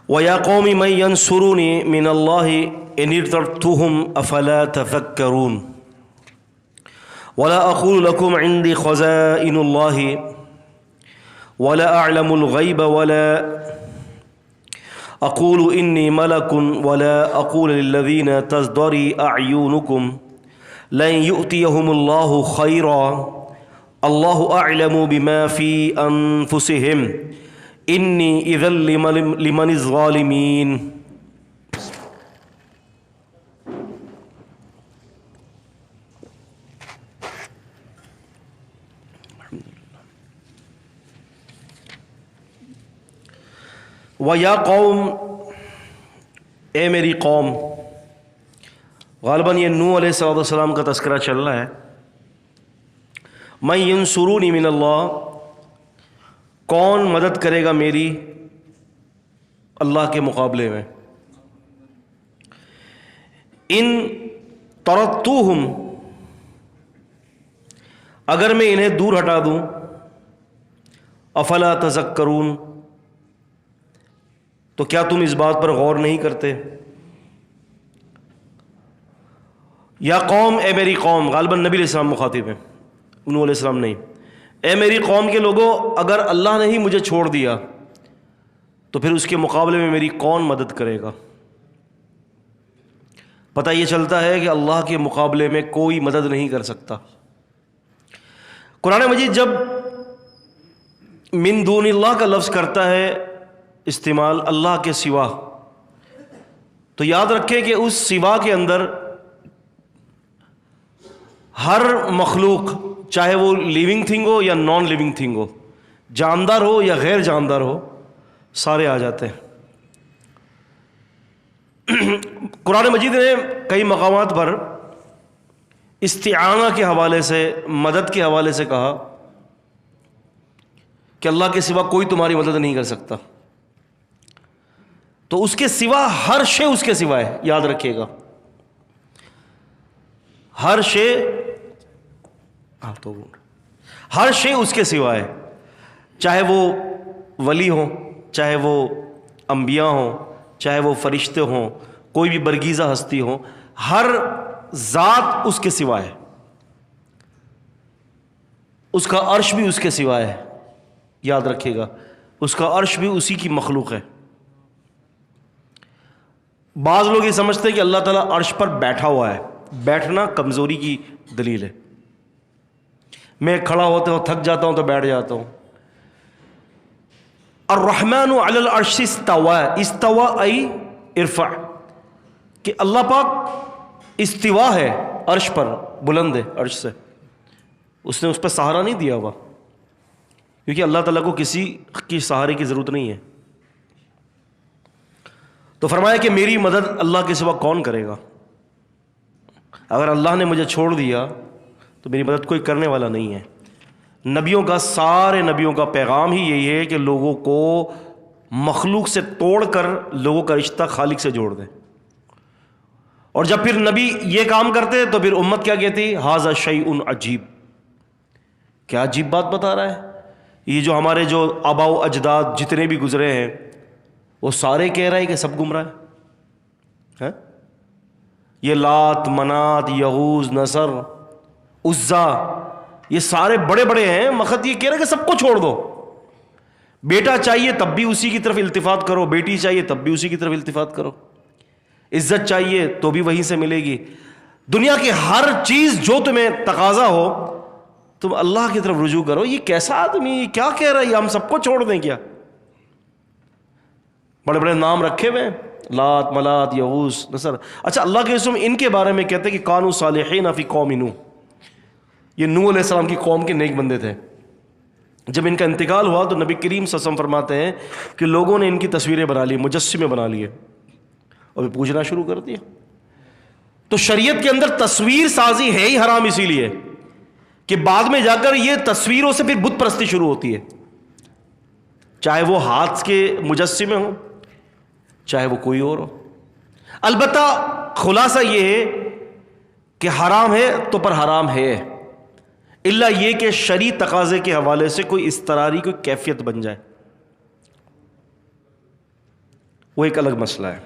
وَيَا قَوْمِ مَن يَنصُرُونِي مِنَ اللَّهِ إِنِ ارْتَدتُّهُمْ أَفَلَا تَذَكَّرُونَ وَلَا أَقُولُ لَكُمْ عِندِي خَزَائِنُ اللَّهِ وَلَا أَعْلَمُ الْغَيْبَ وَلَا أَقُولُ إِنِّي مَلَكٌ وَلَا أَقُولُ لِلَّذِينَ تَزْدَرِي أَعْيُنُكُمْ لَن يُؤْتِيَهُمُ اللَّهُ خَيْرًا اللَّهُ أَعْلَمُ بِمَا فِي أَنفُسِهِمْ إِنِّي إِذًا لِمَنِ الظَّالِمِينَ. وَيَا قَوْمِ، اے میری قوم. غالباً یہ نوح علیہ السلام کا تذکرہ چل رہا ہے. مَن يَنصُرُونِی مِنَ اللَّهِ، کون مدد کرے گا میری اللہ کے مقابلے میں. ان طردتوہم، اگر میں انہیں دور ہٹا دوں. افلا تذکرون، تو کیا تم اس بات پر غور نہیں کرتے. یا قوم، اے میری قوم. غالباً نبی علیہ السلام مخاطب ہیں، نوح علیہ السلام نہیں. اے میری قوم کے لوگوں، اگر اللہ نے ہی مجھے چھوڑ دیا تو پھر اس کے مقابلے میں میری کون مدد کرے گا. پتہ یہ چلتا ہے کہ اللہ کے مقابلے میں کوئی مدد نہیں کر سکتا. قرآن مجید جب من دون اللہ کا لفظ کرتا ہے استعمال اللہ کے سوا، تو یاد رکھیں کہ اس سوا کے اندر ہر مخلوق، چاہے وہ لیونگ تھنگ ہو یا نان لیونگ تھنگ ہو، جاندار ہو یا غیر جاندار ہو، سارے آ جاتے ہیں. قرآن مجید نے کئی مقامات پر استعانہ کے حوالے سے، مدد کے حوالے سے کہا کہ اللہ کے سوا کوئی تمہاری مدد نہیں کر سکتا. تو اس کے سوا ہر شے اس کے سوا ہے، یاد رکھیے گا. ہر شے اس کے سوا ہے، چاہے وہ ولی ہوں، چاہے وہ انبیاء ہوں، چاہے وہ فرشتے ہوں، کوئی بھی برگیزہ ہستی ہو، ہر ذات اس کے سوا ہے. اس کا عرش بھی اس کے سوا ہے، یاد رکھیے گا. اس کا عرش بھی اسی کی مخلوق ہے. بعض لوگ یہ سمجھتے ہیں کہ اللہ تعالیٰ عرش پر بیٹھا ہوا ہے. بیٹھنا کمزوری کی دلیل ہے. میں کھڑا ہوتا ہوں، تھک جاتا ہوں تو بیٹھ جاتا ہوں. الرحمن علی العرش استوى، استوى ای ارفع، کہ اللہ پاک استوا ہے، عرش پر بلند ہے عرش سے. اس نے اس پہ سہارا نہیں دیا ہوا، کیونکہ اللہ تعالیٰ کو کسی کی سہارے کی ضرورت نہیں ہے. تو فرمایا کہ میری مدد اللہ کے سوا کون کرے گا. اگر اللہ نے مجھے چھوڑ دیا تو میری مدد کوئی کرنے والا نہیں ہے. نبیوں کا، سارے نبیوں کا پیغام ہی یہی ہے کہ لوگوں کو مخلوق سے توڑ کر لوگوں کا رشتہ خالق سے جوڑ دیں. اور جب پھر نبی یہ کام کرتے تو پھر امت کیا کہتی؟ ھذا شیء عجیب. کیا عجیب بات بتا رہا ہے. یہ جو ہمارے جو آباء و اجداد جتنے بھی گزرے ہیں وہ سارے کہہ رہے ہیں کہ سب گمراہ ہیں. یہ لات، منات، یغوث، نصر، عزا، یہ سارے بڑے بڑے ہیں. مقصد یہ کہہ رہے ہیں کہ سب کو چھوڑ دو. بیٹا چاہیے تب بھی اسی کی طرف التفات کرو، بیٹی چاہیے تب بھی اسی کی طرف التفات کرو، عزت چاہیے تو بھی وہیں سے ملے گی. دنیا کی ہر چیز جو تمہیں تقاضا ہو تم اللہ کی طرف رجوع کرو. یہ کیسا آدمی، یہ کیا کہہ رہا ہے، یہ ہم سب کو چھوڑ دیں کیا؟ بڑے بڑے نام رکھے ہوئے ہیں، لات، منات، یغوث، نصر. اچھا، اللہ کے رسول ان کے بارے میں کہتے ہیں کہ کانوا صالحین فی قوم نوح. یہ نوح علیہ السلام کی قوم کے نیک بندے تھے. جب ان کا انتقال ہوا تو نبی کریم صلی اللہ علیہ وسلم فرماتے ہیں کہ لوگوں نے ان کی تصویریں بنا لی، مجسمے بنا لیے اور پوجنا شروع کر دیا. تو شریعت کے اندر تصویر سازی ہے ہی حرام، اسی لیے کہ بعد میں جا کر یہ تصویروں سے پھر بت پرستی شروع ہوتی ہے. چاہے وہ ہاتھ کے مجسمے ہوں، چاہے وہ کوئی اور ہو. البتہ خلاصہ یہ ہے کہ حرام ہے تو پر حرام ہے، الا یہ کہ شرعی تقاضے کے حوالے سے کوئی اضطراری کوئی کیفیت بن جائے. وہ ایک الگ مسئلہ ہے.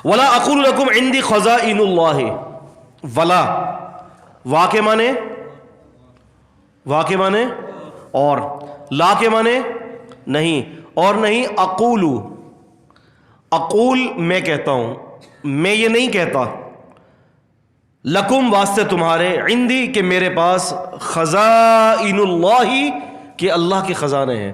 ولا اقول لکم عندی خزائن اللہ. ولا واقع مانے اور، لا کے مانے نہیں، اور نہیں اقول میں کہتا ہوں، میں یہ نہیں کہتا، لکم واسطے تمہارے، عندی کہ میرے پاس، خزائن اللہ کہ اللہ کے خزانے ہیں.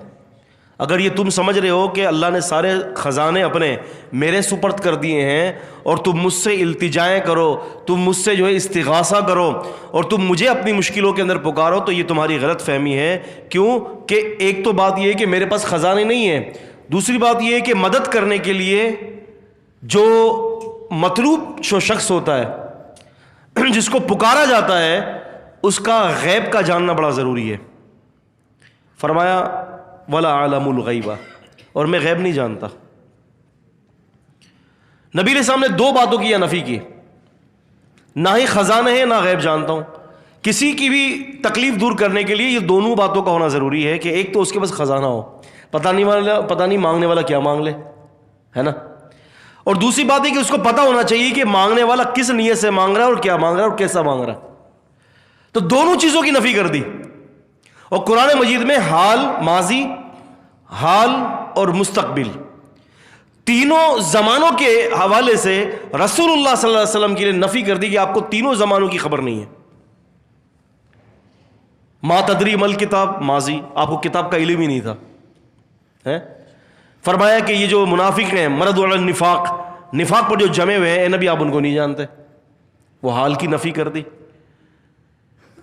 اگر یہ تم سمجھ رہے ہو کہ اللہ نے سارے خزانے اپنے میرے سپرد کر دیے ہیں اور تم مجھ سے التجائیں کرو، تم مجھ سے جو ہے استغاثہ کرو اور تم مجھے اپنی مشکلوں کے اندر پکارو، تو یہ تمہاری غلط فہمی ہے. کیوں کہ ایک تو بات یہ ہے کہ میرے پاس خزانے نہیں ہیں، دوسری بات یہ ہے کہ مدد کرنے کے لیے جو مطلوب شخص ہوتا ہے، جس کو پکارا جاتا ہے، اس کا غیب کا جاننا بڑا ضروری ہے. فرمایا ولا عالم الغیبہ، اور میں غیب نہیں جانتا. نبی علیہ السلام نے دو باتوں کی نفی کی، نہ ہی خزانے ہیں نہ غیب جانتا ہوں. کسی کی بھی تکلیف دور کرنے کے لیے یہ دونوں باتوں کا ہونا ضروری ہے کہ ایک تو اس کے پاس خزانہ ہو، پتہ نہیں مانگنے والا کیا مانگ لے، ہے نا، اور دوسری بات ہے کہ اس کو پتہ ہونا چاہیے کہ مانگنے والا کس نیت سے مانگ رہا ہے اور کیا مانگ رہا ہے اور کیسا مانگ رہا ہے. تو دونوں چیزوں کی نفی کر دی. اور قرآن مجید میں حال، ماضی، حال اور مستقبل، تینوں زمانوں کے حوالے سے رسول اللہ صلی اللہ علیہ وسلم کے لیے نفی کر دی کہ آپ کو تینوں زمانوں کی خبر نہیں ہے. ما تدری مل کتاب، ماضی، آپ کو کتاب کا علم ہی نہیں تھا. فرمایا کہ یہ جو منافق ہیں، مرد علی النفاق، نفاق پر جو جمے ہوئے ہیں، اے نبی آپ ان کو نہیں جانتے. وہ حال کی نفی کر دی.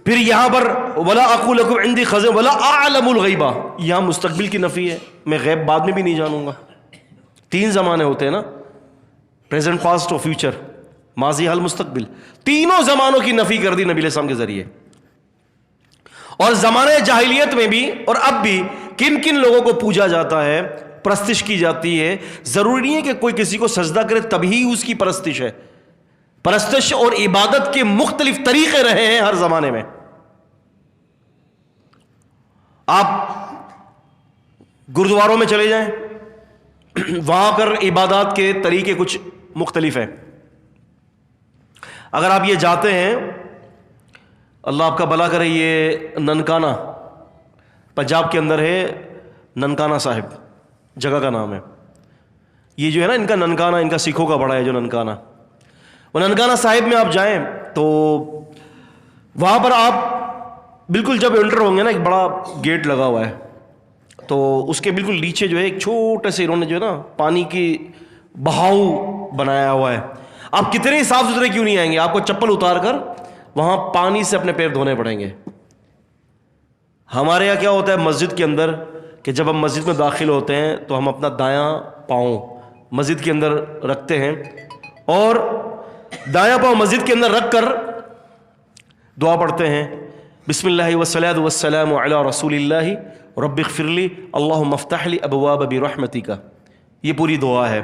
پھر یہاں پر ولا اقول لکم عندی خزائن ولا اعلم الغیبہ، یہاں مستقبل کی نفی ہے، میں غیب بعد میں بھی نہیں جانوں گا. تین زمانے ہوتے ہیں نا، پریزنٹ، پاسٹ اور فیوچر، ماضی، حال، مستقبل. تینوں زمانوں کی نفی کر دی نبی علیہ السلام کے ذریعے. اور زمانے جاہلیت میں بھی اور اب بھی کن کن لوگوں کو پوجا جاتا ہے، پرستش کی جاتی ہے. ضروری نہیں ہے کہ کوئی کسی کو سجدہ کرے تبھی اس کی پرستش ہے. پرستش اور عبادت کے مختلف طریقے رہے ہیں ہر زمانے میں. آپ گرودواروں میں چلے جائیں، وہاں پر عبادات کے طریقے کچھ مختلف ہیں. اگر آپ یہ جاتے ہیں، اللہ آپ کا بھلا کرے، یہ ننکانہ پنجاب کے اندر ہے، ننکانہ صاحب جگہ کا نام ہے. یہ جو ہے نا ان کا ننکانہ، ان کا سکھوں کا بڑا ہے جو ننکانہ. وہ ننکانہ صاحب میں آپ جائیں تو وہاں پر آپ بالکل جب انٹر ہوں گے نا، ایک بڑا گیٹ لگا ہوا ہے، تو اس کے بالکل نیچے جو ہے ایک چھوٹے سے انہوں نے جو ہے نا پانی کی بہاؤ بنایا ہوا ہے. آپ کتنے صاف ستھرے کیوں نہیں آئیں گے، آپ کو چپل اتار کر وہاں پانی سے اپنے پیر دھونے پڑیں گے. ہمارے یہاں کیا ہوتا ہے مسجد کے اندر کہ جب ہم مسجد میں داخل ہوتے ہیں تو ہم اپنا دایاں پاؤں مسجد کے اندر رکھتے ہیں اور دایاں پاؤں مسجد کے اندر رکھ کر دعا پڑھتے ہیں، بسم اللہ والصلاۃ والسلام علی رسول اللہ رب اغفر لی اللہم افتح لی ابواب برحمتک. یہ پوری دعا ہے.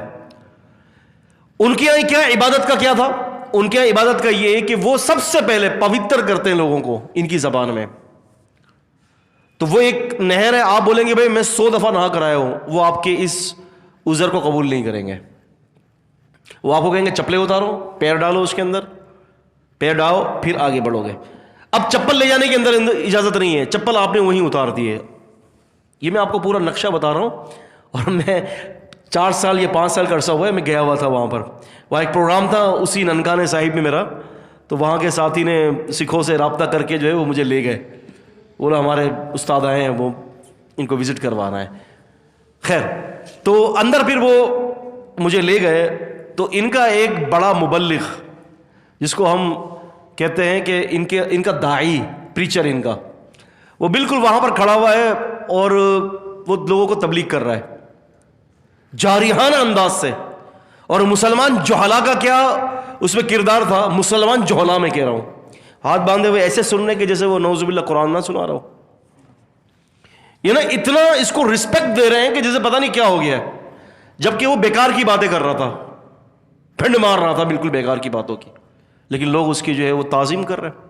ان کے یہاں کیا عبادت کا کیا تھا؟ ان کے یہاں عبادت کا یہ ہے کہ وہ سب سے پہلے پوتر کرتے ہیں لوگوں کو ان کی زبان میں. تو وہ ایک نہر ہے، آپ بولیں گے بھائی میں 100 دفعہ نہا کر آیا ہوں، وہ آپ کے اس عذر کو قبول نہیں کریں گے. وہ آپ کو کہیں گے چپلیں اتارو، پیر ڈالو اس کے اندر، پیر ڈالو پھر آگے بڑھو گے. اب چپل لے جانے کے اندر اجازت نہیں ہے، چپل آپ نے وہیں اتار دی ہے. یہ میں آپ کو پورا نقشہ بتا رہا ہوں. اور میں 4 سال یا 5 سال کا عرصہ ہوا ہے، میں گیا ہوا تھا وہاں پر. وہاں ایک پروگرام تھا اسی ننکانہ صاحب میں میرا، تو وہاں کے ساتھی نے سکھوں سے رابطہ کر کے جو ہے وہ مجھے لے گئے. بولا ہمارے استاد آئے ہیں، وہ ان کو وزٹ کروانا ہے. خیر تو اندر پھر وہ مجھے لے گئے، تو ان کا ایک بڑا مبلغ جس کو ہم کہتے ہیں کہ ان کا داعی، پریچر ان کا، وہ بالکل وہاں پر کھڑا ہوا ہے اور وہ لوگوں کو تبلیغ کر رہا ہے جارحانہ انداز سے. اور مسلمان جہلا کا کیا اس میں کردار تھا، مسلمان جہلا میں کہہ رہا ہوں، ہاتھ باندھے ہوئے ایسے سننے کے جیسے وہ نعوذ باللہ قرآن نہ سنا رہا ہو. یہ نا اتنا اس کو رسپیکٹ دے رہے ہیں کہ جیسے پتہ نہیں کیا ہو گیا ہے، جبکہ وہ بیکار کی باتیں کر رہا تھا، پھنڈ مار رہا تھا بالکل بیکار کی باتوں کی، لیکن لوگ اس کی جو ہے وہ تعظیم کر رہے ہیں.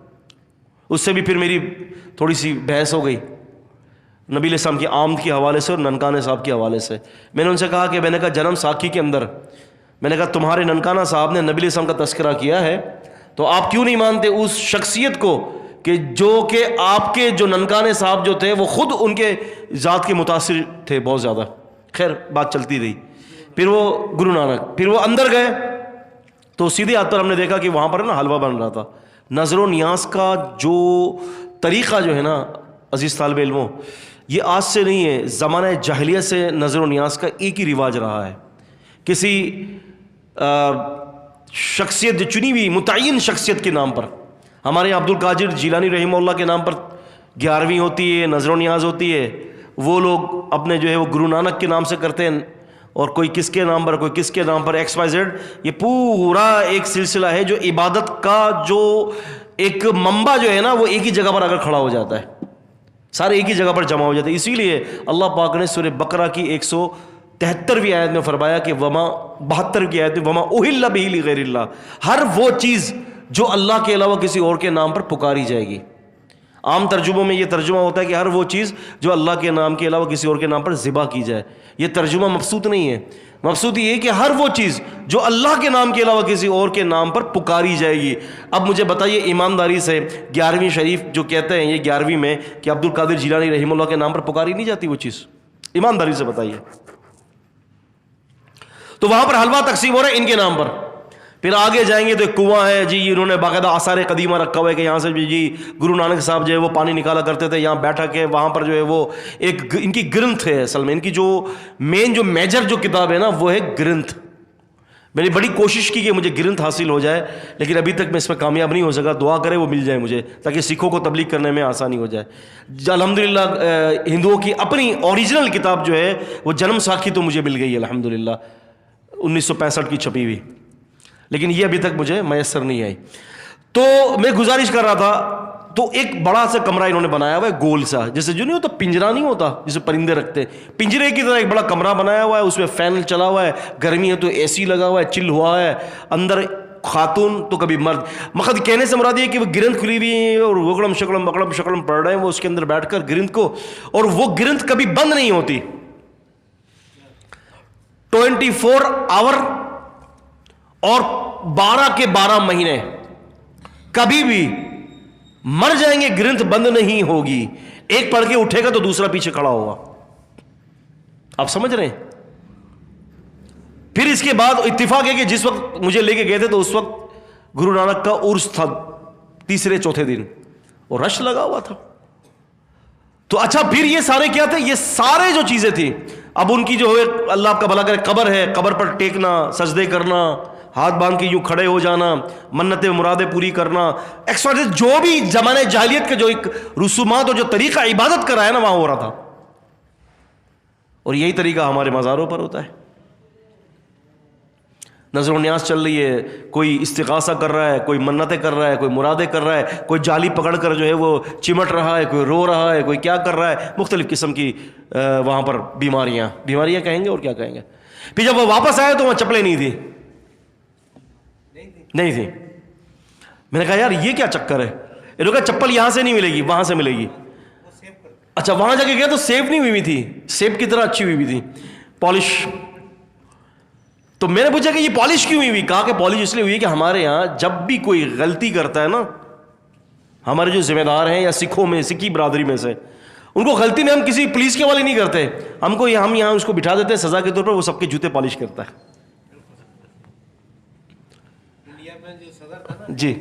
اس سے بھی پھر میری تھوڑی سی بحث ہو گئی. نبی علیہ السلام کی آمد کے حوالے سے اور ننکانہ صاحب کے حوالے سے. میں نے ان سے کہا کہ میں نے کہا جنم ساکھی کے اندر میں نے کہا تمہارے ننکانہ صاحب نے نبی علیہ السلام کا تذکرہ کیا ہے تو آپ کیوں نہیں مانتے اس شخصیت کو کہ جو کہ آپ کے جو ننکانہ صاحب جو تھے وہ خود ان کے ذات کے متاثر تھے بہت زیادہ. خیر بات چلتی رہی. پھر وہ گرو نانک پھر وہ اندر گئے تو سیدھے ہاتھ پر ہم نے دیکھا کہ وہاں پر نا حلوہ بن رہا تھا. نظر و نیاز کا جو طریقہ جو ہے نا عزیز طالب علموں یہ آج سے نہیں ہے, زمانہ جاہلیت سے نظر و نیاز کا ایک ہی رواج رہا ہے. کسی شخصیت جو چنی ہوئی متعین شخصیت کے نام پر, ہمارے عبد القادر جیلانی رحمہ اللہ کے نام پر 11ویں ہوتی ہے, نظر و نیاز ہوتی ہے. وہ لوگ اپنے جو ہے وہ گرو نانک کے نام سے کرتے ہیں اور کوئی کس کے نام پر کوئی کس کے نام پر XYZ. یہ پورا ایک سلسلہ ہے جو عبادت کا جو ایک منبع جو ہے نا وہ ایک ہی جگہ پر اگر کھڑا ہو جاتا ہے سارے ایک ہی جگہ پر جمع ہو جاتے ہیں. اسی لیے اللہ پاک نے سورہ بقرہ کی 173ویں آیت میں فرمایا کہ وما 72ویں آیت میں وما اہل بہ لغیر اللہ, ہر وہ چیز جو اللہ کے علاوہ کسی اور کے نام پر پکاری جائے گی. عام ترجموں میں یہ ترجمہ ہوتا ہے کہ ہر وہ چیز جو اللہ کے نام کے علاوہ کسی اور کے نام پر ذبح کی جائے. یہ ترجمہ مقصود نہیں ہے. مقصود یہ ہے کہ ہر وہ چیز جو اللہ کے نام کے علاوہ کسی اور کے نام پر پکاری جائے گی. اب مجھے بتائیے ایمانداری سے 11ویں شریف جو کہتے ہیں یہ 11ویں میں کہ عبد القادر جیلانی رحمہ اللہ کے نام پر پکاری نہیں جاتی وہ چیز, ایمانداری سے بتائیے. تو وہاں پر حلوہ تقسیم ہو رہا ہے ان کے نام پر. پھر آگے جائیں گے تو ایک کنواں ہے جی, انہوں نے باقاعدہ آثار قدیمہ رکھا ہوا ہے کہ یہاں سے جی گرو نانک صاحب جو ہے وہ پانی نکالا کرتے تھے, یہاں بیٹھا کے وہاں پر جو ہے وہ ایک ان کی گرنتھ ہے. اصل میں ان کی جو مین جو میجر جو کتاب ہے نا وہ ہے گرنتھ. میں نے بڑی کوشش کی کہ مجھے گرنتھ حاصل ہو جائے لیکن ابھی تک میں اس میں کامیاب نہیں ہو سکا. دعا کرے وہ مل جائے مجھے تاکہ سکھوں کو تبلیغ کرنے میں آسانی ہو جائے. الحمدللہ ہندوؤں کی اپنی اوریجنل کتاب جو ہے وہ جنم ساکھی تو مجھے مل گئی ہے الحمدللہ 1965 کی چھپی ہوئی, لیکن یہ ابھی تک مجھے میسر نہیں آئی. تو میں گزارش کر رہا تھا تو ایک بڑا سا کمرہ انہوں نے بنایا ہوا ہے گول سا, جیسے جو نہیں ہوتا پنجرا نہیں ہوتا جسے پرندے رکھتے, پنجرے کی طرح ایک بڑا کمرہ بنایا ہوا ہے. اس میں فین چلا ہوا ہے, گرمی ہے تو AC لگا ہوا ہے, چل ہوا ہے. اندر خاتون تو کبھی مرد, مقصد کہنے سے مراد یہ کہ وہ گرنتھ کھلی ہوئی ہے اور وکڑم شکڑم پڑھ رہے ہیں وہ اس کے اندر بیٹھ کر گرنتھ کو, اور وہ گرنتھ کبھی بند نہیں ہوتی. 24 آور اور 12 کے 12 مہینے کبھی بھی مر جائیں گے گرنتھ بند نہیں ہوگی. ایک پڑھ کے اٹھے گا تو دوسرا پیچھے کھڑا ہوگا. آپ سمجھ رہے ہیں. پھر اس کے بعد اتفاق ہے کہ جس وقت مجھے لے کے گئے تھے تو اس وقت گرو نانک کا عرس تھا 3 چوتھے دن اور رش لگا ہوا تھا. تو اچھا پھر یہ سارے کیا تھے, یہ سارے جو چیزیں تھیں اب ان کی جو ہے اللہ آپ کا بھلا کرے قبر ہے, قبر پر ٹیکنا, سجدے کرنا, ہاتھ باندھ کے یوں کھڑے ہو جانا, منتیں مرادیں پوری کرنا, جو بھی زمانے جاہلیت کے جو ایک رسومات اور جو طریقہ عبادت کا ہے نا وہاں ہو رہا تھا. اور یہی طریقہ ہمارے مزاروں پر ہوتا ہے. نظر و نیاز چل رہی ہے, کوئی استغاثہ کر رہا ہے, کوئی منتیں کر رہا ہے, کوئی مرادیں کر رہا ہے, کوئی جالی پکڑ کر جو ہے وہ چمٹ رہا ہے, کوئی رو رہا ہے, کوئی کیا کر رہا ہے, مختلف قسم کی وہاں پر بیماریاں کہیں گے اور کیا کہیں گے. پھر جب وہ واپس آئے تو وہاں چپلیں نہیں تھی. میں نے کہا یار یہ کیا چکر ہے, انہوں نے کہا چپل یہاں سے نہیں ملے گی وہاں سے ملے گی. اچھا وہاں جا کے گیا تو سیب نہیں ہوئی تھی, سیب کی طرح اچھی ہوئی تھی پالش. تو میں نے پوچھا کہ یہ پالش کیوں ہوئی؟ کہا کہ پالش اس لیے ہوئی کہ ہمارے یہاں جب بھی کوئی غلطی کرتا ہے نا, ہمارے جو ذمہ دار ہیں یا سکھوں میں سکھی برادری میں سے, ان کو غلطی میں ہم کسی پولیس کے والے نہیں کرتے, ہم یہاں اس کو بٹھا دیتے ہیں سزا کے طور پر, وہ سب کے جوتے پالش کرتا ہے. جی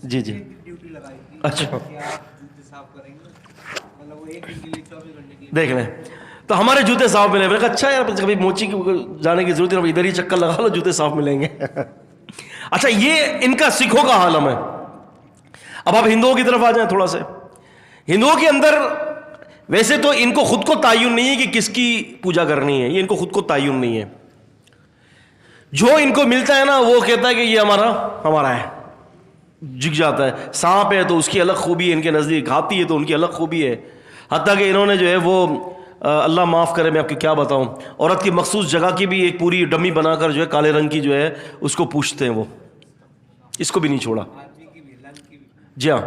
جی جی اچھا دیکھ لیں تو ہمارے جوتے صاف ملے. میں نے کہا اچھا یار کبھی موچی جانے کی ضرورت نہیں, ادھر ہی چکر لگا لو جوتے صاف ملیں گے. اچھا یہ ان کا سکھوں کا عالم ہے. اب آپ ہندوؤں کی طرف آ جائیں تھوڑا سا. ہندوؤں کے اندر ویسے تو ان کو خود کو تعین نہیں ہے کہ کس کی پوجا کرنی ہے, یہ ان کو خود کو تعین نہیں ہے. جو ان کو ملتا ہے نا وہ کہتا ہے کہ یہ ہمارا ہے, جھک جاتا ہے. سانپ ہے تو اس کی الگ خوبی ہے ان کے نزدیک, ہاتھی ہے تو ان کی الگ خوبی ہے. حتیٰ کہ انہوں نے جو ہے وہ اللہ معاف کرے میں آپ کو کیا بتاؤں, عورت کی مخصوص جگہ کی بھی ایک پوری ڈمی بنا کر جو ہے کالے رنگ کی جو ہے اس کو پوچھتے ہیں, وہ اس کو بھی نہیں چھوڑا. جی ہاں,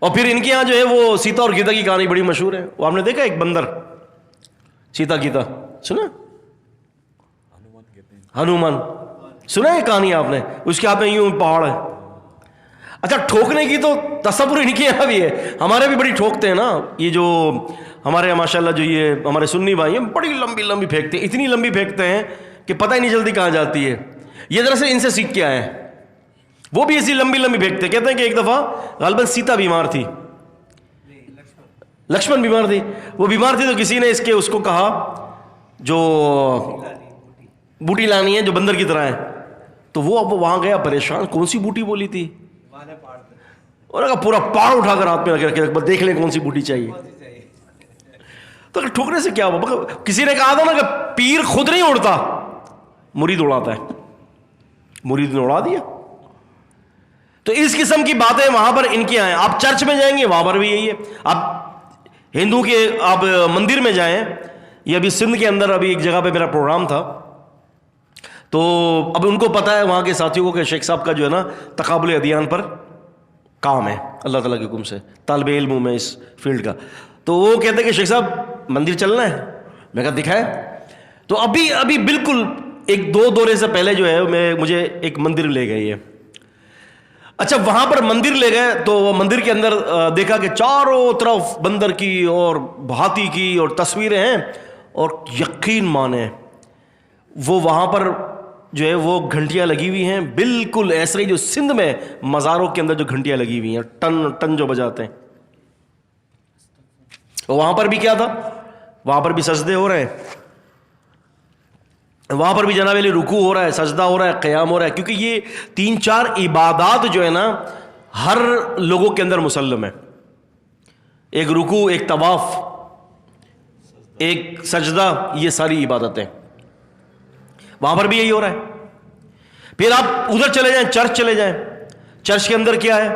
اور پھر ان کے یہاں جو ہے وہ سیتا اور گیتا کی کہانی بڑی مشہور ہے. وہ آپ نے دیکھا ایک بندر سیتا گیتا سنا؟ ہنومان سنا ہے کہانی آپ نے؟ اس کے ہاتھ میں یوں پہاڑ ہے. اچھا ٹھوکنے کی تو تصور ان کے یہاں بھی ہے, ہمارے بھی بڑی ٹھوکتے ہیں نا. یہ جو ہمارے ماشاءاللہ جو یہ ہمارے سنی بھائی ہیں بڑی لمبی لمبی پھینکتے ہیں, اتنی لمبی پھینکتے ہیں کہ پتہ ہی نہیں جلدی کہاں جاتی ہے. یہ دراصل ان سے سیکھ کے آئے ہیں, وہ بھی ایسی لمبی لمبی پھینکتے. کہتے ہیں کہ ایک دفعہ غالباً سیتا بیمار تھی, لکشمن بیمار تھی. وہ بیمار تھی تو کسی نے اس کو کہا جو بوٹی لانی ہے جو بندر کی طرح ہے. تو وہ اب وہاں گیا پریشان, کون سی بوٹی بولی تھی, اور پورا پہاڑ اٹھا کر ہاتھ میں رکھ دیکھ لیں کون سی بوٹی چاہیے. تو ٹھوکنے سے کیا ہوا؟ کسی نے کہا تھا نا کہ پیر خود نہیں اڑتا, مرید اڑاتا ہے. مرید نے اڑا دیا. تو اس قسم کی باتیں وہاں پر ان کے آئیں. آپ چرچ میں جائیں گے وہاں پر بھی یہی ہے. آپ ہندو کے آپ مندر میں جائیں, یہ ابھی سندھ کے اندر ابھی ایک جگہ پہ میرا پروگرام تھا, تو اب ان کو پتا ہے وہاں کے ساتھیوں کو کہ شیخ صاحب کا جو ہے نا تقابل ادیان پر کام ہے اللہ تعالیٰ کے حکم سے, طالب علم ہوں میں اس فیلڈ کا. تو وہ کہتے ہیں کہ شیخ صاحب مندر چلنا ہے. میں کہا دکھائے. تو ابھی بالکل ایک دو دورے سے پہلے جو ہے مجھے ایک مندر لے گئے یہ. اچھا وہاں پر مندر لے گئے تو وہ مندر کے اندر دیکھا کہ چاروں طرف بندر کی اور ہاتھی کی اور تصویریں ہیں, اور یقین مانے وہ وہاں پر جو ہے وہ گھنٹیاں لگی ہوئی ہیں بالکل ایسے ہی جو سندھ میں مزاروں کے اندر جو گھنٹیاں لگی ہوئی ہیں ٹن ٹن جو بجاتے ہیں. وہاں پر بھی کیا تھا, وہاں پر بھی سجدے ہو رہے ہیں, وہاں پر بھی جناب علی رکوع ہو رہا ہے, سجدہ ہو رہا ہے, قیام ہو رہا ہے. کیونکہ یہ 3-4 عبادات جو ہے نا ہر لوگوں کے اندر مسلم ہے. ایک رکوع, ایک طواف, ایک سجدہ, یہ ساری عبادتیں وہاں پر بھی یہی ہو رہا ہے. پھر آپ ادھر چلے جائیں, چرچ چلے جائیں. چرچ کے اندر کیا ہے؟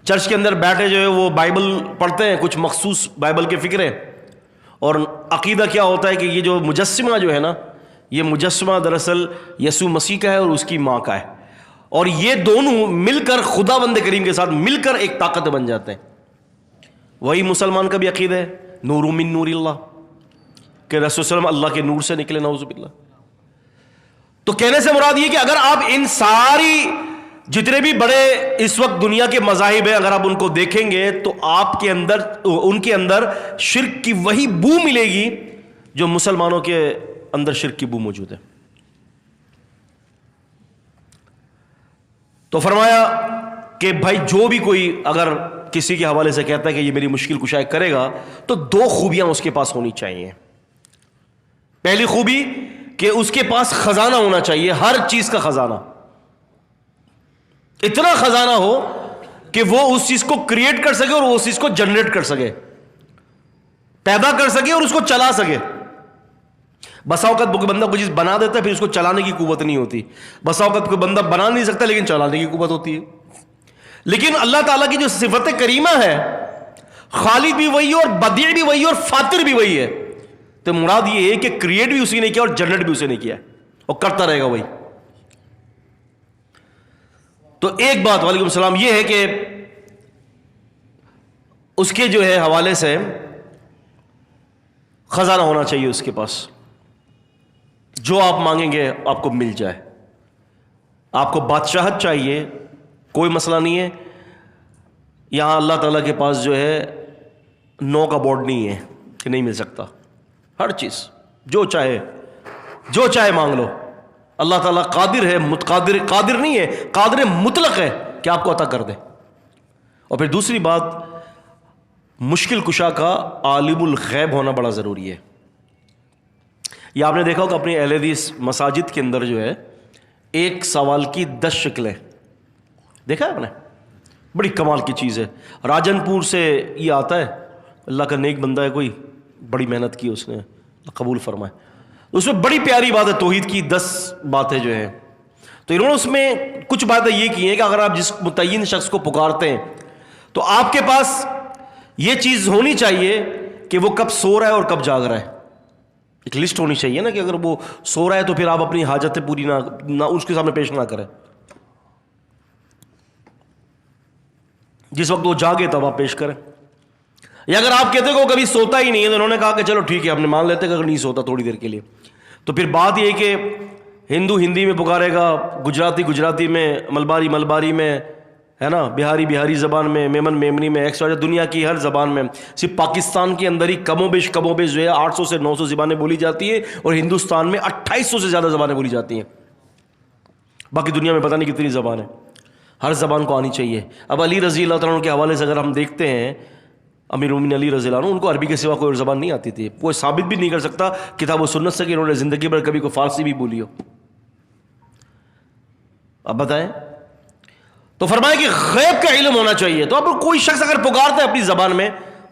چرچ کے اندر بیٹھے جو ہے وہ بائبل پڑھتے ہیں, کچھ مخصوص بائبل کے فکرے. اور عقیدہ کیا ہوتا ہے کہ یہ جو مجسمہ جو ہے نا, یہ مجسمہ دراصل یسوع مسیح کا ہے اور اس کی ماں کا ہے, اور یہ دونوں مل کر خداوند کریم کے ساتھ مل کر ایک طاقت بن جاتے ہیں. وہی مسلمان کا بھی عقیدہ ہے, نور من نور اللہ, کہ رسول صلی اللہ علیہ وسلم اللہ کے نور سے نکلے, نعوذ باللہ. تو کہنے سے مراد یہ کہ اگر آپ ان ساری جتنے بھی بڑے اس وقت دنیا کے مذاہب ہیں اگر آپ ان کو دیکھیں گے تو آپ کے اندر ان کے اندر شرک کی وہی بو ملے گی جو مسلمانوں کے اندر شرک کی بو موجود ہے. تو فرمایا کہ بھائی جو بھی کوئی اگر کسی کے حوالے سے کہتا ہے کہ یہ میری مشکل کشائی کرے گا تو 2 خوبیاں اس کے پاس ہونی چاہیے. پہلی خوبی کہ اس کے پاس خزانہ ہونا چاہیے, ہر چیز کا خزانہ, اتنا خزانہ ہو کہ وہ اس چیز کو کریٹ کر سکے اور وہ اس چیز کو جنریٹ کر سکے, پیدا کر سکے اور اس کو چلا سکے. بسا اوقات کوئی بندہ کوئی چیز بنا دیتا ہے پھر اس کو چلانے کی قوت نہیں ہوتی. بسا اوقات کوئی بندہ بنا نہیں سکتا لیکن چلانے کی قوت ہوتی ہے. لیکن اللہ تعالیٰ کی جو صفت کریمہ ہے, خالق بھی وہی ہے اور بدیع بھی وہی ہے اور فاتر بھی وہی ہے. تو مراد یہ ہے کہ کریٹ بھی اسی نے کیا اور جنریٹ بھی اسی نے کیا اور کرتا رہے گا وہی. تو ایک بات وعلیکم السلام یہ ہے کہ اس کے جو ہے حوالے سے خزانہ ہونا چاہیے اس کے پاس, جو آپ مانگیں گے آپ کو مل جائے. آپ کو بادشاہت چاہیے, کوئی مسئلہ نہیں ہے. یہاں اللہ تعالیٰ کے پاس جو ہے نو کا بورڈ نہیں ہے کہ نہیں مل سکتا. ہر چیز جو چاہے مانگ لو. اللہ تعالیٰ قادر ہے, قادر نہیں ہے, قادر مطلق ہے کہ آپ کو عطا کر دے. اور پھر دوسری بات, مشکل کشا کا عالم الغیب ہونا بڑا ضروری ہے. یہ آپ نے دیکھا ہوگا اپنی اہل حدیث مساجد کے اندر جو ہے ایک سوال کی 10 شکلیں, دیکھا ہے آپ نے, بڑی کمال کی چیز ہے. راجن پور سے یہ آتا ہے, اللہ کا نیک بندہ ہے, کوئی بڑی محنت کی اس نے, قبول فرمائے. اس میں بڑی پیاری بات ہے, توحید کی 10 باتیں جو ہیں. تو انہوں نے اس میں کچھ باتیں یہ کی ہیں کہ اگر آپ جس متعین شخص کو پکارتے ہیں تو آپ کے پاس یہ چیز ہونی چاہیے کہ وہ کب سو رہا ہے اور کب جاگ رہا ہے. ایک لسٹ ہونی چاہیے نا کہ اگر وہ سو رہا ہے تو پھر آپ اپنی حاجتیں پوری نہ اس کے سامنے پیش نہ کریں. جس وقت وہ جاگے تب آپ پیش کریں. یا اگر آپ کہتے کہ وہ کبھی سوتا ہی نہیں ہے تو انہوں نے کہا کہ چلو ٹھیک ہے ہم نے مان لیتے کہ اگر نہیں سوتا تھوڑی دیر کے لیے, تو پھر بات یہ کہ ہندو ہندی میں پکارے گا, گجراتی گجراتی میں, ملباری ملباری میں, ہے نا, بہاری بہاری زبان میں, میمن میمنی میں, دنیا کی ہر زبان میں. صرف پاکستان کے اندر ہی کم و بیش جو ہے 800 سے 900 زبانیں بولی جاتی ہیں, اور ہندوستان میں 2800 سے زیادہ زبانیں بولی جاتی ہیں. باقی دنیا میں پتہ نہیں کتنی زبان ہے. ہر زبان کو آنی چاہیے. اب علی رضی اللہ تعالیٰ عنہ کے حوالے سے اگر ہم دیکھتے ہیں, امیر المومنین علی رضی اللہ عنہ, ان کو عربی کے سوا کوئی اور زبان نہیں آتی تھی. کوئی ثابت بھی نہیں کر سکتا کتاب و سنت سے کہ انہوں نے زندگی بھر کبھی کوئی فارسی بھی بولی ہو. اب بتائیں, تو فرمایا کہ غیب کا علم ہونا چاہیے. تو اب کوئی شخص اگر پکارتا ہے اپنی زبان میں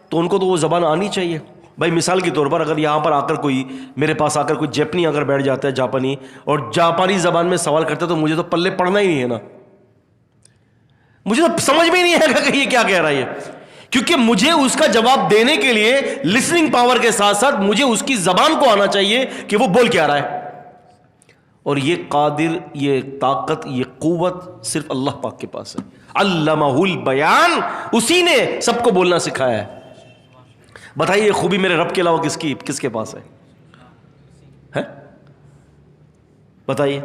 تو ان کو تو وہ زبان آنی چاہیے. بھائی مثال کے طور پر اگر یہاں پر آ کر کوئی, میرے پاس آ کر کوئی جیپنی اگر بیٹھ جاتا ہے, جاپانی, اور جاپانی زبان میں سوال کرتا ہے تو مجھے تو پلے پڑنا ہی نہیں ہے نا, مجھے تو سمجھ میں ہی نہیں آئے گا کہ یہ کیا کہہ رہا ہے, کیونکہ مجھے اس کا جواب دینے کے لیے لسننگ پاور کے ساتھ ساتھ مجھے اس کی زبان کو آنا چاہیے کہ وہ بول کیا رہا ہے. اور یہ قادر, یہ طاقت, یہ قوت صرف اللہ پاک کے پاس ہے. علمہ البیان, اسی نے سب کو بولنا سکھایا ہے. بتائیے یہ خوبی میرے رب کے علاوہ کس کے پاس ہے؟ بتائیے.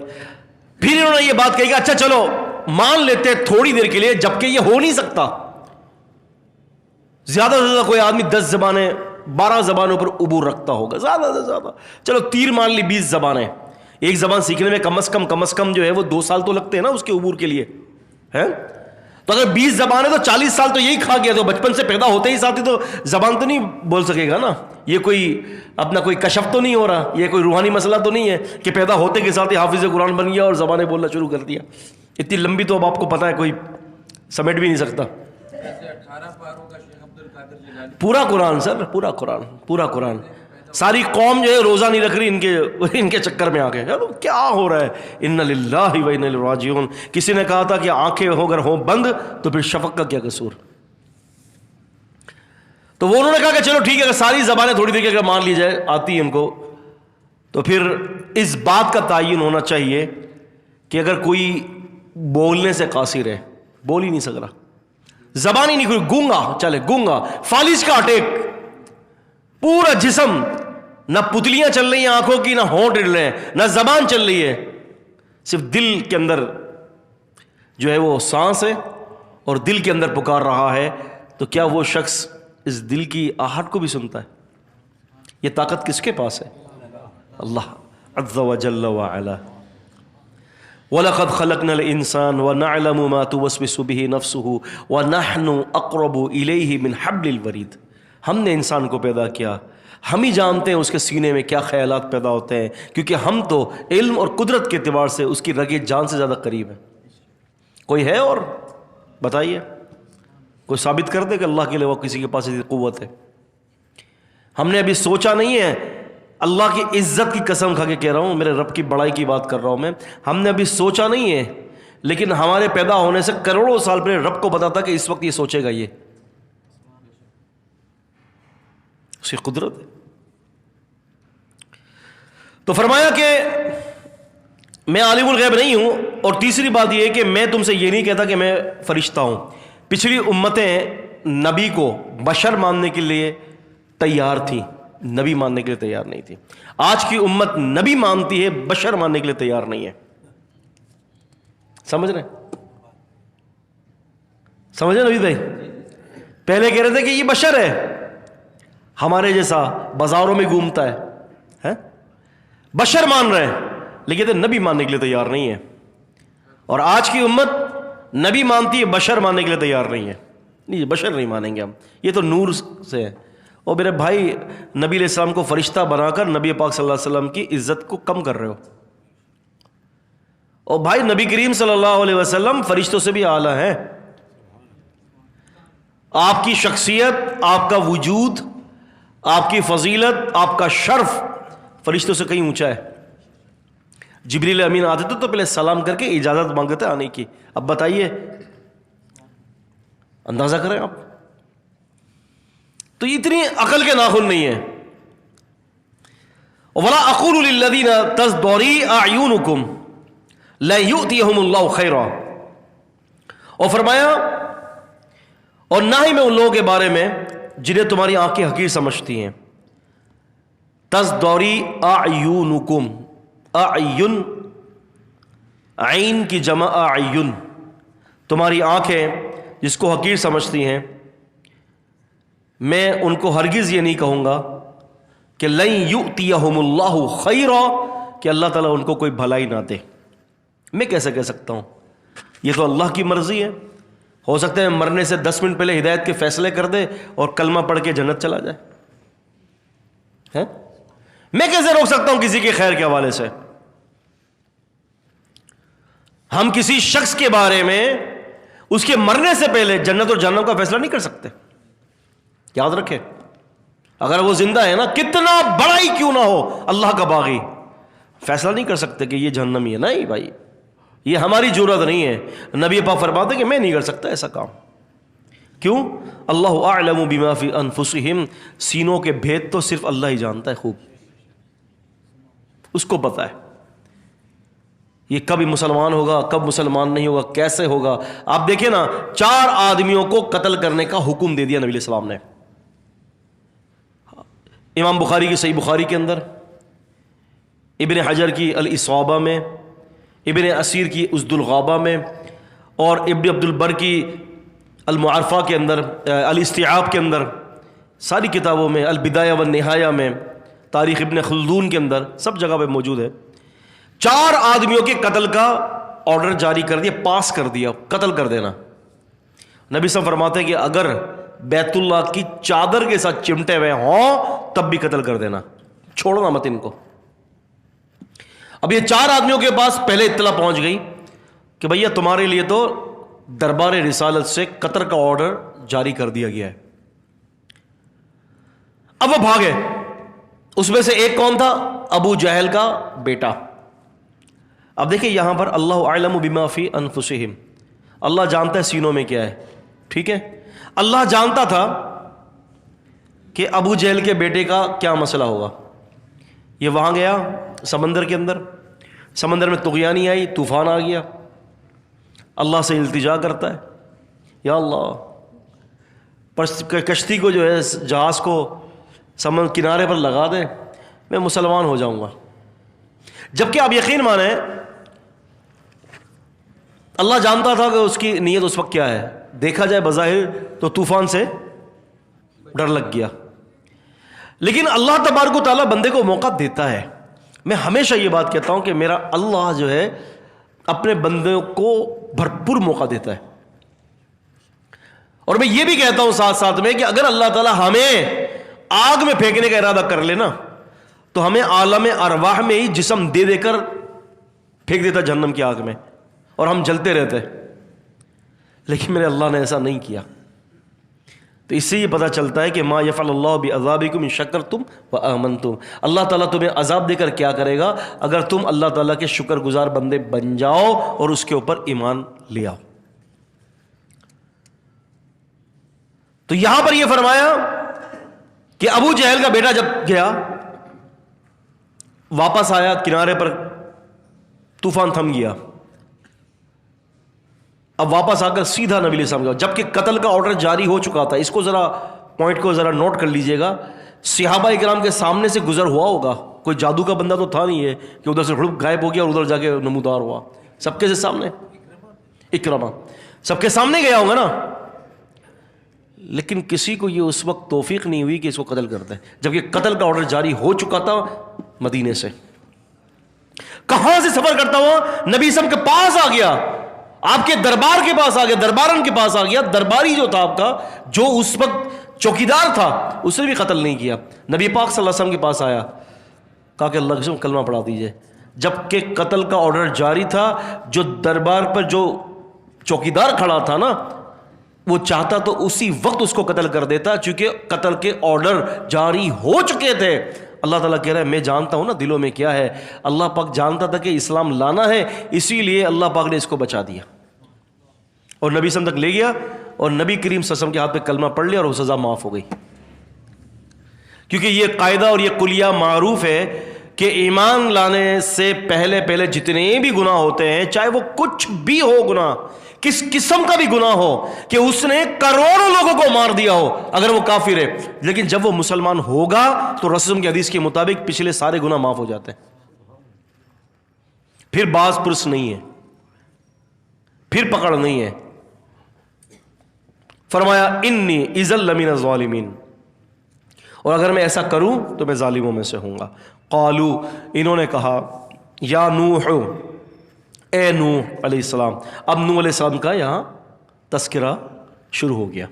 پھر انہوں نے یہ بات کہی کہ اچھا چلو مان لیتے تھوڑی دیر کے لیے, جبکہ یہ ہو نہیں سکتا. زیادہ سے زیادہ کوئی آدمی 10 زبانیں 12 زبانوں پر عبور رکھتا ہوگا, زیادہ سے زیادہ. چلو تیر مان لی 20 زبانیں. ایک زبان سیکھنے میں کم از کم جو ہے وہ 2 سال تو لگتے ہیں نا اس کے عبور کے لیے, ہے. تو اگر 20 زبانیں تو 40 سال تو یہی کھا گیا. تو بچپن سے پیدا ہوتے ہی ساتھی تو زبان تو نہیں بول سکے گا نا. یہ کوئی اپنا کوئی کشف تو نہیں ہو رہا, یہ کوئی روحانی مسئلہ تو نہیں ہے کہ پیدا ہوتے کے ساتھ ہی حافظ قرآن بن گیا اور زبانیں بولنا شروع کر دیا. اتنی لمبی تو اب آپ کو پتا ہے کوئی سمیٹ بھی نہیں سکتا. پورا قرآن سر, پورا قرآن. ساری قوم جو ہے روزہ نہیں رکھ رہی ان کے چکر میں آ گئے. کیا ہو رہا ہے؟ انا للہ و انا الیہ راجعون. کسی نے کہا تھا کہ آنکھیں اگر ہوں بند تو پھر شفق کا کیا قصور. تو وہ انہوں نے کہا کہ چلو ٹھیک ہے, اگر ساری زبانیں تھوڑی دیر کے اگر مان لی جائے آتی ہیں ان کو, تو پھر اس بات کا تعین ہونا چاہیے کہ اگر کوئی بولنے سے قاصر ہے, بول ہی نہیں سک رہا, زبان ہی نہیں, کوئی گونگا, چلے گونگا, فالج کا اٹیک, پورا جسم, نہ پتلیاں چل رہی ہیں آنکھوں کی, نہ ہونٹ ہل رہے ہیں, نہ زبان چل رہی ہے, صرف دل کے اندر جو ہے وہ سانس ہے اور دل کے اندر پکار رہا ہے, تو کیا وہ شخص اس دل کی آہٹ کو بھی سنتا ہے؟ یہ طاقت کس کے پاس ہے؟ اللہ عز و جل وعلا. وَلَقَدْ خَلَقْنَا الْإِنسَانَ وَنَعْلَمُ مَا تُوَسْوِسُ بِهِ نَفْسُهُ وَنَحْنُ أَقْرَبُ إِلَيْهِ مِنْ حَبْلِ الْوَرِيدِ. ہم نے انسان کو پیدا کیا, ہم ہی جانتے ہیں اس کے سینے میں کیا خیالات پیدا ہوتے ہیں, کیونکہ ہم تو علم اور قدرت کے اعتبار سے اس کی رگ جان سے زیادہ قریب ہیں. کوئی ہے اور بتائیے, کوئی ثابت کر دے کہ اللہ کے علاوہ کسی کے پاس اتنی قوت ہے؟ ہم نے ابھی سوچا نہیں ہے, اللہ کی عزت کی قسم کھا کے کہہ رہا ہوں, میرے رب کی بڑائی کی بات کر رہا ہوں میں, ہم نے ابھی سوچا نہیں ہے, لیکن ہمارے پیدا ہونے سے کروڑوں سال پہلے رب کو پتا تھا کہ اس وقت یہ سوچے گا. یہ اس کی قدرت ہے. تو فرمایا کہ میں عالم الغیب نہیں ہوں, اور تیسری بات یہ ہے کہ میں تم سے یہ نہیں کہتا کہ میں فرشتہ ہوں. پچھلی امتیں نبی کو بشر ماننے کے لیے تیار تھیں, نبی ماننے کے لیے تیار نہیں تھی. آج کی امت نبی مانتی ہے, بشر ماننے کے لیے تیار نہیں ہے. سمجھ رہے نبی بھائی؟ پہلے کہہ رہے تھے کہ یہ بشر ہے, ہمارے جیسا بازاروں میں گھومتا ہے, بشر مان رہے ہیں, لیکن نبی ماننے کے لیے تیار نہیں ہے. اور آج کی امت نبی مانتی ہے, بشر ماننے کے لیے تیار نہیں ہے. نہیں, بشر نہیں مانیں گے ہم, یہ تو نور سے ہے. اور میرے بھائی, نبی علیہ السلام کو فرشتہ بنا کر نبی پاک صلی اللہ علیہ وسلم کی عزت کو کم کر رہے ہو. اور بھائی نبی کریم صلی اللہ علیہ وسلم فرشتوں سے بھی اعلیٰ ہیں. آپ کی شخصیت, آپ کا وجود, آپ کی فضیلت, آپ کا شرف فرشتوں سے کہیں اونچا ہے. جبریل امین آتے تھے تو پہلے سلام کر کے اجازت مانگتے تھے آنے کی. اب بتائیے, اندازہ کریں آپ, تو اتنی عقل کے ناخن نہیں ہے. وَلَا أَقُولُ لِلَّذِينَ تَزْدَرِي أَعْيُنُكُمْ لَن يُؤْتِيَهُمُ اللَّهُ خَيْرًا. اور فرمایا اور نہ ہی میں ان لوگوں کے بارے میں جنہیں تمہاری آنکھیں حقیر سمجھتی ہیں. تزدوری اعینکم، اعین عین کی جمع اعین، تمہاری آنکھیں جس کو حقیر سمجھتی ہیں، میں ان کو ہرگز یہ نہیں کہوں گا کہ لن یؤتیہم اللہ خیرا، کہ اللہ تعالیٰ ان کو کوئی بھلائی نہ دے. میں کیسے کہہ سکتا ہوں؟ یہ تو اللہ کی مرضی ہے. ہو سکتا ہے مرنے سے 10 منٹ پہلے ہدایت کے فیصلے کر دے اور کلمہ پڑھ کے جنت چلا جائے. میں کیسے روک سکتا ہوں کسی کے خیر کے حوالے سے؟ ہم کسی شخص کے بارے میں اس کے مرنے سے پہلے جنت اور جہنم کا فیصلہ نہیں کر سکتے. یاد رکھیں، اگر وہ زندہ ہے نا، کتنا بڑا ہی کیوں نہ ہو اللہ کا باغی، فیصلہ نہیں کر سکتے کہ یہ جہنمی ہے. نہیں بھائی، یہ ہماری جرات نہیں ہے. نبی پاک فرماتے ہیں کہ میں نہیں کر سکتا ایسا کام. کیوں؟ اللہ اعلم بما فی انفسہم، سینوں کے بھید تو صرف اللہ ہی جانتا ہے خوب، اس کو پتا ہے یہ کب مسلمان ہوگا، کب مسلمان نہیں ہوگا، کیسے ہوگا. آپ دیکھیں نا، 4 آدمیوں کو قتل کرنے کا حکم دے دیا نبی علیہ السلام نے. امام بخاری کی صحیح بخاری کے اندر، ابن حجر کی الاصابہ میں، ابن اسیر کی اسد الغابہ میں، اور ابن عبد البر کی المعرفہ کے اندر، الاستیعاب کے اندر، ساری کتابوں میں، البدایہ والنہایہ میں، تاریخ ابن خلدون کے اندر، سب جگہ پہ موجود ہے. 4 آدمیوں کے قتل کا آرڈر جاری کر دیا، پاس کر دیا، قتل کر دینا. نبی صلی اللہ علیہ وسلم فرماتے ہیں کہ اگر بیت اللہ کی چادر کے ساتھ چمٹے ہوئے ہوں تب بھی قتل کر دینا، چھوڑنا مت ان کو. اب یہ 4 آدمیوں کے پاس پہلے اطلاع پہنچ گئی کہ بھیا تمہارے لیے تو دربار رسالت سے قتل کا آرڈر جاری کر دیا گیا ہے. اب وہ بھاگے. اس میں سے ایک کون تھا؟ ابو جہل کا بیٹا. اب دیکھیں یہاں پر اللہ اعلم بما فی انفسہم، اللہ جانتا ہے سینوں میں کیا ہے. ٹھیک ہے، اللہ جانتا تھا کہ ابو جہل کے بیٹے کا کیا مسئلہ ہوگا. یہ وہاں گیا سمندر کے اندر، سمندر میں طغیانی آئی، طوفان آ گیا. اللہ سے التجا کرتا ہے، یا اللہ کشتی کو جو ہے، جہاز کو سمندر کنارے پر لگا دے، میں مسلمان ہو جاؤں گا. جبکہ آپ یقین مانیں اللہ جانتا تھا کہ اس کی نیت اس وقت کیا ہے. دیکھا جائے بظاہر تو طوفان سے ڈر لگ گیا، لیکن اللہ تبارک و تعالیٰ بندے کو موقع دیتا ہے. میں ہمیشہ یہ بات کہتا ہوں کہ میرا اللہ جو ہے اپنے بندوں کو بھرپور موقع دیتا ہے. اور میں یہ بھی کہتا ہوں ساتھ ساتھ میں کہ اگر اللہ تعالیٰ ہمیں آگ میں پھینکنے کا ارادہ کر لینا تو ہمیں عالم ارواح میں ہی جسم دے دے کر پھینک دیتا جہنم کی آگ میں، اور ہم جلتے رہتے. لیکن میرے اللہ نے ایسا نہیں کیا. تو اس سے یہ پتہ چلتا ہے کہ ما یفعل اللہ بعذابکم ان شکرتم وآمنتم، اللہ تعالیٰ تمہیں عذاب دے کر کیا کرے گا اگر تم اللہ تعالیٰ کے شکر گزار بندے بن جاؤ اور اس کے اوپر ایمان لے آؤ. تو یہاں پر یہ فرمایا کہ ابو جہل کا بیٹا جب گیا، واپس آیا کنارے پر، طوفان تھم گیا. اب واپس آ کر سیدھا نبی علیہ السلام کا، جبکہ قتل کا آرڈر جاری ہو چکا تھا. اس کو ذرا پوائنٹ کو ذرا نوٹ کر لیجئے گا. صحابہ اکرام کے سامنے سے گزر ہوا ہوگا، کوئی جادو کا بندہ تو تھا نہیں ہے کہ ادھر سے غائب ہو گیا اور ادھر جا کے نمودار ہوا. سب کے سامنے اکرما سب کے سامنے گیا ہوگا نا. لیکن کسی کو یہ اس وقت توفیق نہیں ہوئی کہ اس کو قتل کر دے، جبکہ قتل کا آرڈر جاری ہو چکا تھا. مدینے سے کہاں سے سفر کرتا ہوا نبی صلی اللہ علیہ وسلم کے پاس آ گیا، آپ کے دربار کے پاس آ گیا، دربارن کے پاس آ گیا. درباری جو تھا آپ کا، جو اس وقت چوکیدار تھا، اسے بھی قتل نہیں کیا. نبی پاک صلی اللہ علیہ وسلم کے پاس آیا، کہا کہ اللہ کے قسم کلمہ پڑھا دیجئے. جبکہ قتل کا آرڈر جاری تھا. جو دربار پر جو چوکیدار کھڑا تھا نا، وہ چاہتا تو اسی وقت اس کو قتل کر دیتا، چونکہ قتل کے آرڈر جاری ہو چکے تھے. اللہ تعالیٰ کہہ رہا ہے میں جانتا ہوں نا دلوں میں کیا ہے. اللہ پاک جانتا تھا کہ اسلام لانا ہے، اسی لیے اللہ پاک نے اس کو بچا دیا اور نبی صلی اللہ علیہ وسلم تک لے گیا، اور نبی کریم صلی اللہ علیہ وسلم کے ہاتھ پہ کلمہ پڑھ لیا اور وہ سزا معاف ہو گئی. کیونکہ یہ قاعدہ اور یہ کلیہ معروف ہے کہ ایمان لانے سے پہلے جتنے بھی گناہ ہوتے ہیں، چاہے وہ کچھ بھی ہو گناہ، کس قسم کا بھی گناہ ہو کہ اس نے کروڑوں لوگوں کو مار دیا ہو اگر وہ کافر ہے، لیکن جب وہ مسلمان ہوگا تو رسول کی حدیث کے مطابق پچھلے سارے گناہ معاف ہو جاتے ہیں، پھر باز پرس نہیں ہے، پھر پکڑ نہیں ہے۔ فرمایا انی اذا لمن الظالمین، اور اگر میں ایسا کروں تو میں ظالموں میں سے ہوں گا۔ قالو، انہوں نے کہا یا نوح، اے نوح علیہ السلام۔ اب نوح علیہ السلام کا یہاں تذکرہ شروع ہو گیا۔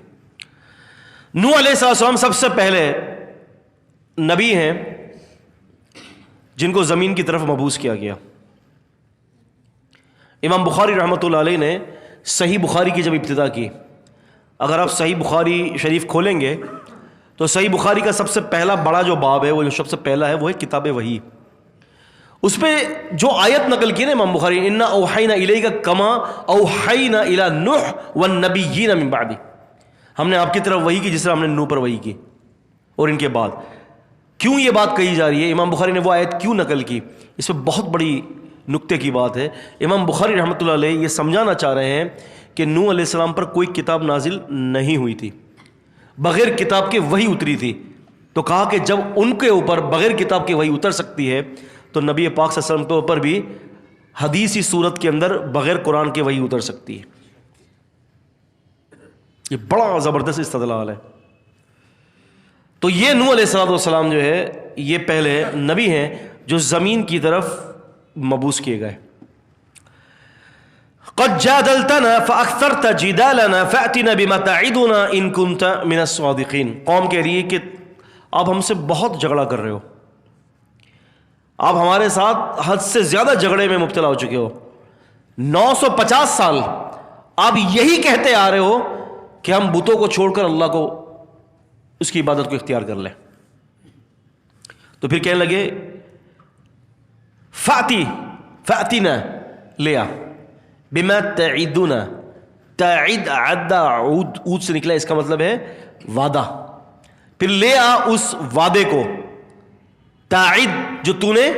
نوح علیہ السلام سب سے پہلے نبی ہیں جن کو زمین کی طرف مبعوث کیا گیا۔ امام بخاری رحمۃ اللہ علیہ نے صحیح بخاری کی جب ابتدا کی، اگر آپ صحیح بخاری شریف کھولیں گے تو صحیح بخاری کا سب سے پہلا بڑا جو باب ہے، وہ جو سب سے پہلا ہے، وہ ہے کتاب وحی۔ اس پہ جو آیت نقل کی نا امام بخاری، انا اوحینا الیک کما اوحینا الی نوح والنبیین من بعد، ہم نے آپ کی طرف وحی کی جس طرح ہم نے نوح پر وحی کی اور ان کے بعد۔ کیوں یہ بات کہی جا رہی ہے، امام بخاری نے وہ آیت کیوں نقل کی، اس میں بہت بڑی نکتے کی بات ہے۔ امام بخاری رحمۃ اللہ علیہ یہ سمجھانا چاہ رہے ہیں کہ نوح علیہ السلام پر کوئی کتاب نازل نہیں ہوئی تھی، بغیر کتاب کے وحی اتری تھی، تو کہا کہ جب ان کے اوپر بغیر کتاب کے وحی اتر سکتی ہے تو نبی پاک صلی اللہ علیہ وسلم کے اوپر بھی حدیثی صورت کے اندر بغیر قرآن کے وحی اتر سکتی ہے۔ یہ بڑا زبردست استدلال ہے۔ تو یہ نوح علیہ السلام جو ہے یہ پہلے نبی ہیں جو زمین کی طرف مبعوث کیے گئے۔ قد جادلتنا فاکثرت جدالنا فاتنا بما تعدنا ان كنت من الصادقین، قوم کہہ رہی ہے کہ آپ ہم سے بہت جھگڑا کر رہے ہو، آپ ہمارے ساتھ حد سے زیادہ جھگڑے میں مبتلا ہو چکے ہو، 950 سال آپ یہی کہتے آ رہے ہو کہ ہم بتوں کو چھوڑ کر اللہ کو، اس کی عبادت کو اختیار کر لیں۔ تو پھر کہنے لگے فاتنا لیا بما تعدنا، تعد عدا عود سے نکلا، اس کا مطلب ہے وعدہ، پھر لے آ اس وعدے کو، تعد جو تو نے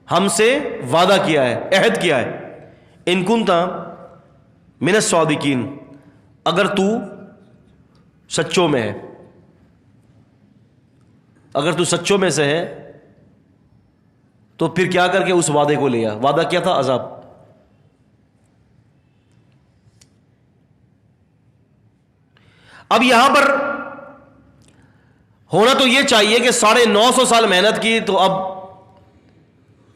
ہم سے وعدہ کیا ہے، عہد کیا ہے، ان کنتا من الصادقین، اگر تو سچوں میں ہے، اگر تو سچوں میں سے ہے تو پھر کیا کر کے اس وعدے کو لیا۔ وعدہ کیا تھا؟ عذاب۔ اب یہاں پر ہونا تو یہ چاہیے کہ 950 سال محنت کی، تو اب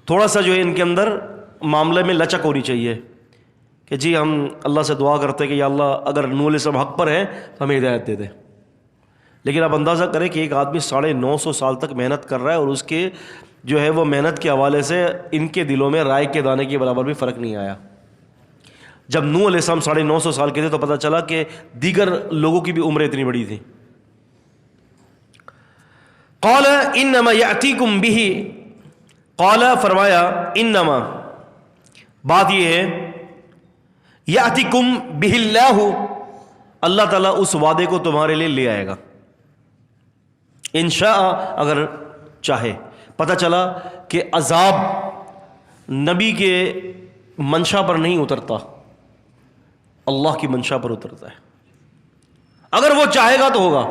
تھوڑا سا جو ہے ان کے اندر معاملے میں لچک ہونی چاہیے کہ جی ہم اللہ سے دعا کرتے ہیں کہ یا اللہ اگر نوح علیہ السلام حق پر ہیں تو ہمیں ہدایت دے دے۔ لیکن آپ اندازہ کریں کہ ایک آدمی 950 سال تک محنت کر رہا ہے اور اس کے جو ہے وہ محنت کے حوالے سے ان کے دلوں میں رائے کے دانے کے برابر بھی فرق نہیں آیا۔ جب نوح علیہ السلام 950 سال کے تھے تو پتہ چلا کہ دیگر لوگوں کی بھی عمریں اتنی بڑی تھیں۔ قال انما یاتیکم بہ، قال فرمایا انما، بات یہ ہے، یاتیکم بہ اللہ، اللہ تعالیٰ اس وعدے کو تمہارے لیے لے آئے گا، انشاء، اگر چاہے۔ پتہ چلا کہ عذاب نبی کے منشا پر نہیں اترتا، اللہ کی منشا پر اترتا ہے، اگر وہ چاہے گا تو ہوگا۔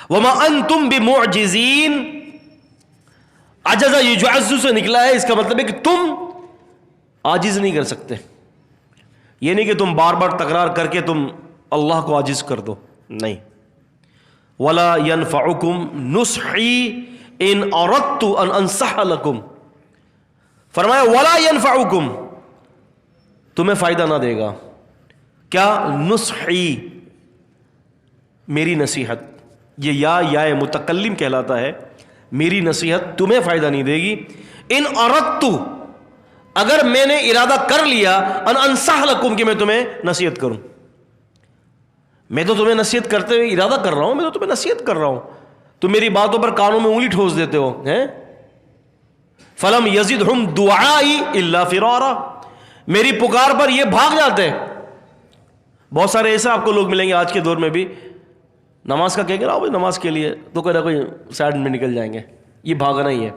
وما انتم بمعجزین، عجز یجعز سے نکلا ہے، اس کا مطلب ہے کہ تم عاجز نہیں کر سکتے، یہ نہیں کہ تم بار بار تکرار کر کے تم اللہ کو عاجز کر دو، نہیں۔ ولا ينفعكم نصحی ان اردت ان انصح لكم، فرمایا ولا ينفعكم، تمہیں فائدہ نہ دے گا کیا؟ نصحی، میری نصیحت، یہ یا متکلم کہلاتا ہے، میری نصیحت تمہیں فائدہ نہیں دے گی۔ ان اردت، اگر میں نے ارادہ کر لیا، ان انصح لکم، کہ میں تمہیں نصیحت کروں، میں تو تمہیں نصیحت کرتے ہوئے ارادہ کر رہا ہوں، میں تو تمہیں نصیحت کر رہا ہوں، تم میری باتوں پر کانوں میں انگلی ٹھوس دیتے ہو ہیں۔ فلم یزدہم دعائی الا فرارا، میری پکار پر یہ بھاگ جاتے ہیں۔ بہت سارے ایسے آپ کو لوگ ملیں گے آج کے دور میں بھی، نماز کا کہہ کے رہا نماز کے لیے تو کوئی نہ کوئی سائڈ میں نکل جائیں گے، یہ بھاگنا ہی ہے،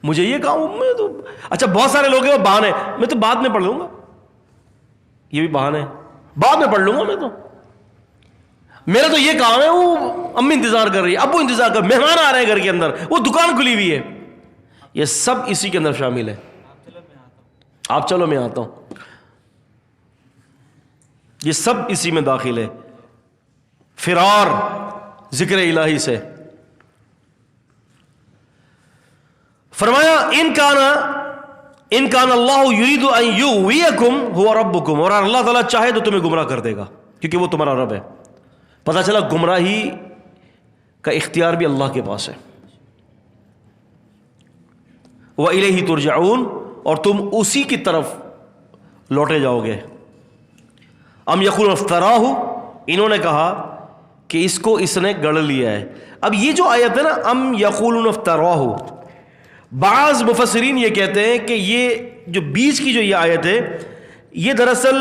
مجھے یہ کام میں تو، اچھا بہت سارے لوگ ہیں وہ بہانے، میں تو بعد میں پڑھ لوں گا، یہ بھی بہانے، بعد میں پڑھ لوں گا، میں تو میرا تو یہ کام ہے، وہ امی انتظار کر رہی ہے، ابو انتظار کر، مہمان آ رہے ہیں گھر کے اندر، وہ دکان کھلی ہوئی ہے، یہ سب اسی کے اندر شامل ہے۔ آپ چلو میں آتا ہوں، یہ سب اسی میں داخل ہے، فرار ذکر الہی سے۔ فرمایا ان کان اللہ یرید ان یغویکم هو ربکم، اور اللہ تعالیٰ چاہے تو تمہیں گمراہ کر دے گا، کیونکہ وہ تمہارا رب ہے۔ پتہ چلا گمراہی کا اختیار بھی اللہ کے پاس ہے۔ وَإِلَيْهِ تُرْجَعُونَ، اور تم اسی کی طرف لوٹے جاؤ گے۔ ام یقولون افتراہ، انہوں نے کہا کہ اس نے گڑھ لیا ہے۔ اب یہ جو آیت ہے نا، ام یقولون افتراہ، بعض مفسرین یہ کہتے ہیں کہ یہ جو بیچ کی جو یہ آیت ہے، یہ دراصل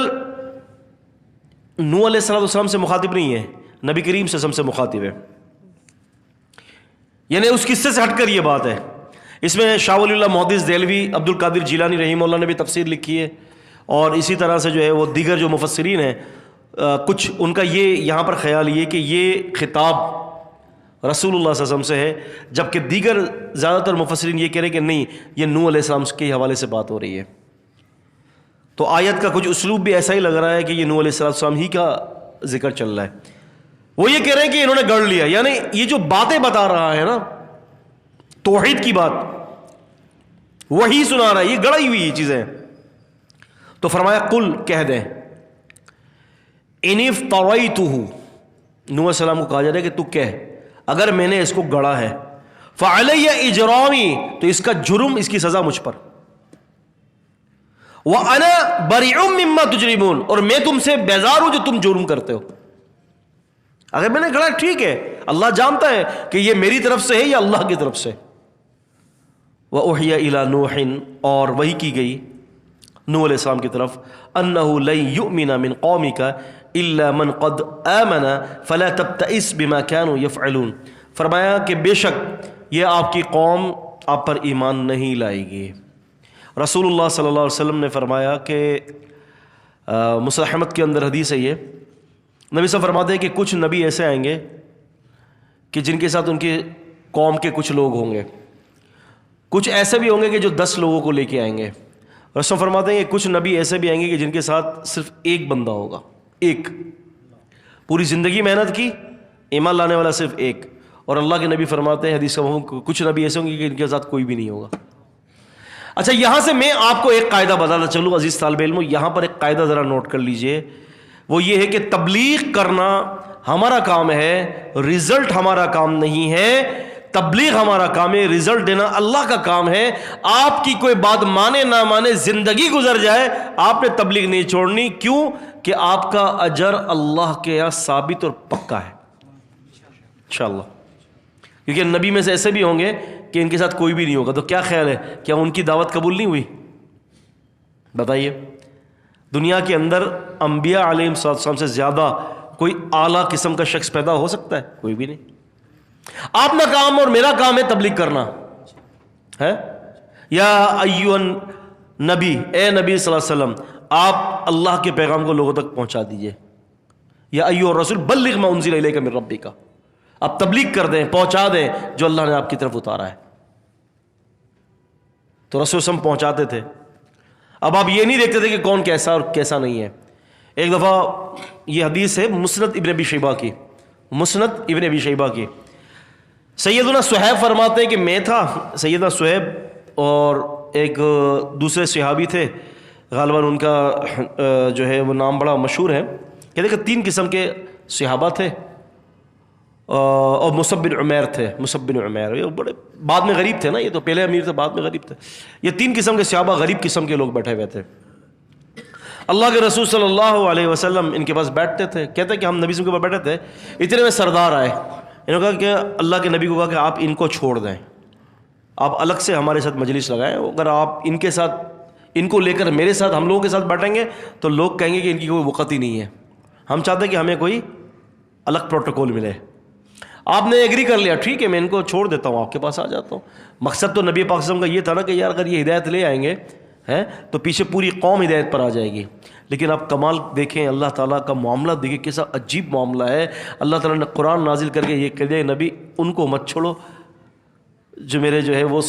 نوح علیہ السلام سے مخاطب نہیں ہے، نبی کریم صلی اللہ علیہ وسلم سے مخاطب ہے، یعنی اس قصے سے ہٹ کر یہ بات ہے۔ اس میں شاہ ولی اللہ محدث دہلوی، عبد القادر جیلانی رحمہ اللہ نے بھی تفسیر لکھی ہے، اور اسی طرح سے جو ہے وہ دیگر جو مفسرین ہیں، کچھ ان کا یہ یہاں پر خیال یہ کہ یہ خطاب رسول اللہ صلی اللہ علیہ وسلم سے ہے، جبکہ دیگر زیادہ تر مفسرین یہ کہہ رہے ہیں کہ نہیں، یہ نوح علیہ السلام کے حوالے سے بات ہو رہی ہے۔ تو آیت کا کچھ اسلوب بھی ایسا ہی لگ رہا ہے کہ یہ نوح علیہ السلام ہی کا ذکر چل رہا ہے۔ وہ یہ کہہ رہے ہیں کہ انہوں نے گڑھ لیا، یعنی یہ جو باتیں بتا رہا ہے نا، توحید کی بات وہی سنا رہا ہے، یہ گڑھی ہوئی چیزیں۔ تو فرمایا قل، کہہ دیں، ان افتریتہ، نوح علیہ السلام کو کہا جا رہا ہے کہ تو کہہ، اگر میں نے اس کو گڑھا ہے، فعلی اجرامی، تو اس کا جرم، اس کی سزا مجھ پر، وانا بریء مما تجرمون، اور میں تم سے بیزار ہوں جو تم جرم کرتے ہو۔ اگر میں نے گڑھا ٹھیک ہے، اللہ جانتا ہے کہ یہ میری طرف سے ہے یا اللہ کی طرف سے۔ وَأُوحِيَ إِلَى نُوحٍ، اور وحی کی گئی نوح علیہ السلام کی طرف، أَنَّهُ لَن يُؤْمِنَ مِنْ قَوْمِكَ إِلَّا مَنْ قَدْ آمَنَ فَلَا تَبْتَئِسْ بِمَا كَانُوا يَفْعَلُونَ۔ فرمایا کہ بے شک یہ آپ کی قوم آپ پر ایمان نہیں لائے گی۔ رسول اللہ صلی اللہ علیہ وسلم نے فرمایا کہ مسند احمد کے اندر حدیث ہے، یہ نبی صاحب فرماتے ہیں کہ کچھ نبی ایسے آئیں گے کہ جن کے ساتھ ان کی قوم کے کچھ لوگ ہوں گے، کچھ ایسے بھی ہوں گے کہ جو 10 لوگوں کو لے کے آئیں گے۔ رسول فرماتے ہیں کہ کچھ نبی ایسے بھی آئیں گے کہ جن کے ساتھ صرف ایک بندہ ہوگا، ایک، پوری زندگی محنت کی، ایمان لانے والا صرف ایک۔ اور اللہ کے نبی فرماتے ہیں حدیث کا مفہوم، کچھ نبی ایسے ہوں گے کہ ان کے ساتھ کوئی بھی نہیں ہوگا۔ اچھا، یہاں سے میں آپ کو ایک قاعدہ بتاتا چلوں عزیز طالب علموں، یہاں پر ایک قاعدہ ذرا نوٹ کر لیجئے، وہ یہ ہے کہ تبلیغ کرنا ہمارا کام ہے، رزلٹ ہمارا کام نہیں ہے۔ تبلیغ ہمارا کام ہے، رزلٹ دینا اللہ کا کام ہے۔ آپ کی کوئی بات مانے نہ مانے، زندگی گزر جائے، آپ نے تبلیغ نہیں چھوڑنی۔ کیوں؟ کہ آپ کا اجر اللہ کے یہاں ثابت اور پکا ہے انشاءاللہ۔ کیونکہ نبی میں سے ایسے بھی ہوں گے کہ ان کے ساتھ کوئی بھی نہیں ہوگا، تو کیا خیال ہے، کیا ان کی دعوت قبول نہیں ہوئی؟ بتائیے، دنیا کے اندر انبیاء علیہ السلام سے زیادہ کوئی اعلیٰ قسم کا شخص پیدا ہو سکتا ہے؟ کوئی بھی نہیں۔ آپ کا کام اور میرا کام ہے تبلیغ کرنا ہے۔ یا ایھا نبی، اے نبی صلی اللہ علیہ وسلم، آپ اللہ کے پیغام کو لوگوں تک پہنچا دیجئے۔ یا ایھا الرسول بلغ ما انزل الیک من ربک، آپ تبلیغ کر دیں، پہنچا دیں جو اللہ نے آپ کی طرف اتارا ہے۔ تو رسول صلی اللہ علیہ وسلم پہنچاتے تھے۔ اب آپ یہ نہیں دیکھتے تھے کہ کون کیسا اور کیسا نہیں ہے۔ ایک دفعہ یہ حدیث ہے مسند ابن ابی شیبہ کی، مسند ابن ابی شیبہ کی، سیدنا صہیب فرماتے ہیں کہ میں تھا، سیدنا صہیب اور ایک دوسرے صحابی تھے، غالباً ان کا جو ہے وہ نام بڑا مشہور ہے، کہتے کہ 3 قسم کے صحابہ تھے، اور مصعب بن عمیر تھے۔ مصعب بن عمیر یہ بڑے بعد میں غریب تھے نا، یہ تو پہلے امیر تھے بعد میں غریب تھے۔ یہ 3 قسم کے صحابہ غریب قسم کے لوگ بیٹھے ہوئے تھے۔ اللہ کے رسول صلی اللہ علیہ وسلم ان کے پاس بیٹھتے تھے، کہتے ہیں کہ ہم نبی صلی اللہ علیہ وسلم کے پاس بیٹھے تھے، اتنے میں سردار آئے، انہوں نے کہا کہ اللہ کے نبی کو کہا کہ آپ ان کو چھوڑ دیں، آپ الگ سے ہمارے ساتھ مجلس لگائیں، اگر آپ ان کے ساتھ، ان کو لے کر میرے ساتھ، ہم لوگوں کے ساتھ بیٹھیں گے تو لوگ کہیں گے کہ ان کی کوئی وقت ہی نہیں ہے، ہم چاہتے ہیں کہ ہمیں کوئی الگ پروٹوکول ملے۔ آپ نے ایگری کر لیا، ٹھیک ہے میں ان کو چھوڑ دیتا ہوں، آپ کے پاس آ جاتا ہوں۔ مقصد تو نبی پاک صلی اللہ علیہ وسلم کا یہ تھا نا کہ یار اگر یہ ہدایت لے آئیں گے، ہے تو پیچھے پوری قوم ہدایت پر آ جائے گی. لیکن آپ کمال دیکھیں, اللہ تعالیٰ کا معاملہ دیکھیں کیسا عجیب معاملہ ہے. اللہ تعالیٰ نے قرآن نازل کر کے یہ کہہ دیا نبی ان کو مت چھوڑو جو ہے وہ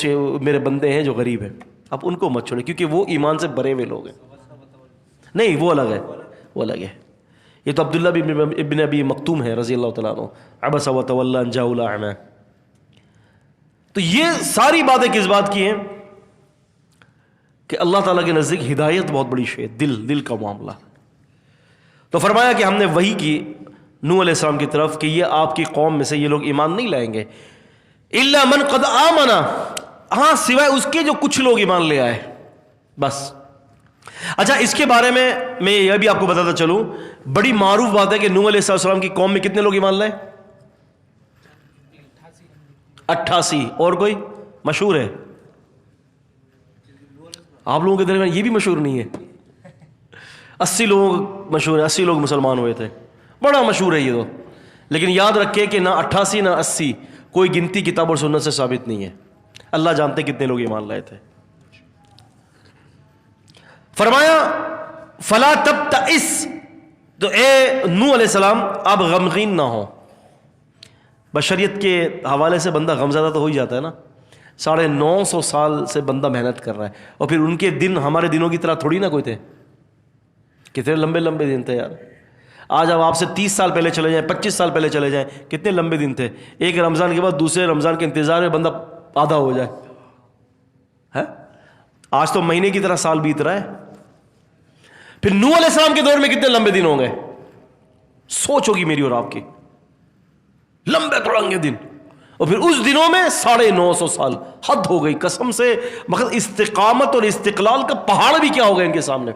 میرے بندے ہیں جو غریب ہیں, آپ ان کو مت چھوڑیں کیونکہ وہ ایمان سے بھرے ہوئے لوگ ہیں. نہیں وہ الگ ہے, وہ الگ ہے. یہ تو عبداللہ ابن ابی مکتوم ہے رضی اللہ تعالیٰ عنہ, عبس وتولی ان جاءہ الاعمی. تو یہ ساری باتیں کس بات کی ہیں کہ اللہ تعالیٰ کے نزدیک ہدایت بہت بڑی شے ہے, دل کا معاملہ. تو فرمایا کہ ہم نے وحی کی نوح علیہ السلام کی طرف کہ یہ آپ کی قوم میں سے یہ لوگ ایمان نہیں لائیں گے, الا من قد آمن, ہاں سوائے اس کے جو کچھ لوگ ایمان لے آئے بس. اچھا اس کے بارے میں یہ بھی آپ کو بتاتا چلوں, بڑی معروف بات ہے کہ نوح علیہ السلام کی قوم میں کتنے لوگ ایمان لائے؟ 88. اور کوئی مشہور ہے؟ آپ لوگوں کے درمیان یہ بھی مشہور نہیں ہے. 80 لوگ مشہور ہے, 80 لوگ مسلمان ہوئے تھے, بڑا مشہور ہے یہ تو. لیکن یاد رکھے کہ نہ 88 نہ 80 کوئی گنتی کتاب اور سنت سے ثابت نہیں ہے. اللہ جانتے کتنے لوگ ایمان لائے تھے. فرمایا فلا تبتئس, تو اے نوح علیہ السلام آپ غمگین نہ ہو. بشریت کے حوالے سے بندہ غمزدہ تو ہو ہی جاتا ہے نا. 950 سال سے بندہ محنت کر رہا ہے, اور پھر ان کے دن ہمارے دنوں کی طرح تھوڑی نہ کوئی تھے. کتنے لمبے لمبے دن تھے یار. آج اب آپ سے 30 سال پہلے چلے جائیں, 25 سال پہلے چلے جائیں, کتنے لمبے دن تھے. ایک رمضان کے بعد دوسرے رمضان کے انتظار میں بندہ آدھا ہو جائے. آج تو مہینے کی طرح سال بیت رہا ہے. پھر نوح علیہ السلام کے دور میں کتنے لمبے دن ہوں گے, سوچ ہوگی میری اور آپ کی, لمبے تڑنگے دن. اور پھر اس دنوں میں 950 سال, حد ہو گئی قسم سے. مگر استقامت اور استقلال کا پہاڑ بھی کیا ہوگا ان کے سامنے.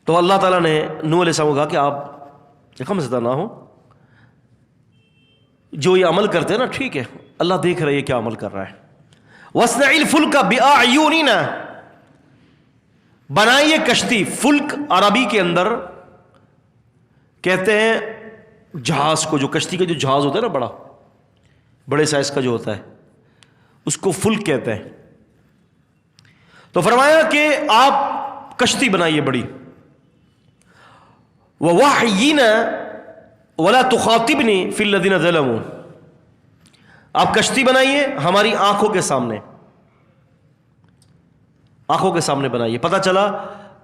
تو اللہ تعالیٰ نے نوح علیہ السلام کو کہا کہ آپ غمزدہ نہ ہو, جو یہ عمل کرتے ہیں نا ٹھیک ہے, اللہ دیکھ رہا ہے کیا عمل کر رہا ہے. وَاصْنَعِ الْفُلْكَ بِأَعْيُنِنَا, بنائیے کشتی. فلک عربی کے اندر کہتے ہیں جہاز کو, جو کشتی کا جو جہاز ہوتا ہے نا بڑے سائز کا جو ہوتا ہے اس کو فلک کہتے ہیں. تو فرمایا کہ آپ کشتی بنائیے بڑی. وَوَحْيِنَا وَلَا تُخَاطِبْنِي فِي الَّذِينَ ظَلَمُوا, آپ کشتی بنائیے ہماری آنکھوں کے سامنے, آنکھوں کے سامنے بنائیے. پتہ چلا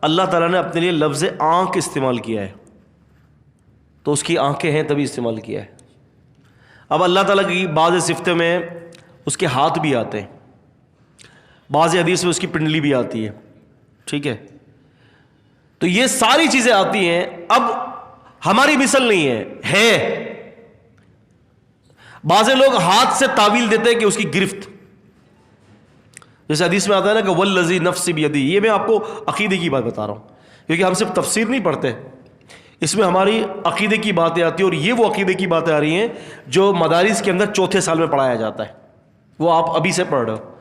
اللہ تعالیٰ نے اپنے لیے لفظ آنکھ استعمال کیا ہے, تو اس کی آنکھیں ہیں تبھی استعمال کیا ہے. اب اللہ تعالیٰ کی بعض صفتوں میں اس کے ہاتھ بھی آتے ہیں, بعض حدیث میں اس کی پنڈلی بھی آتی ہے, ٹھیک ہے. تو یہ ساری چیزیں آتی ہیں. اب ہماری مثل نہیں ہے. بعض لوگ ہاتھ سے تعویل دیتے ہیں کہ اس کی گرفت, جیسے حدیث میں آتا ہے نا کہ والذی نفسی بیدی. یہ میں آپ کو عقیدے کی بات بتا رہا ہوں کیونکہ ہم صرف تفسیر نہیں پڑھتے, اس میں ہماری عقیدے کی باتیں آتی ہیں. اور یہ وہ عقیدے کی باتیں آ رہی ہیں جو مدارس کے اندر 4تھے سال میں پڑھایا جاتا ہے, وہ آپ ابھی سے پڑھ رہے ہو.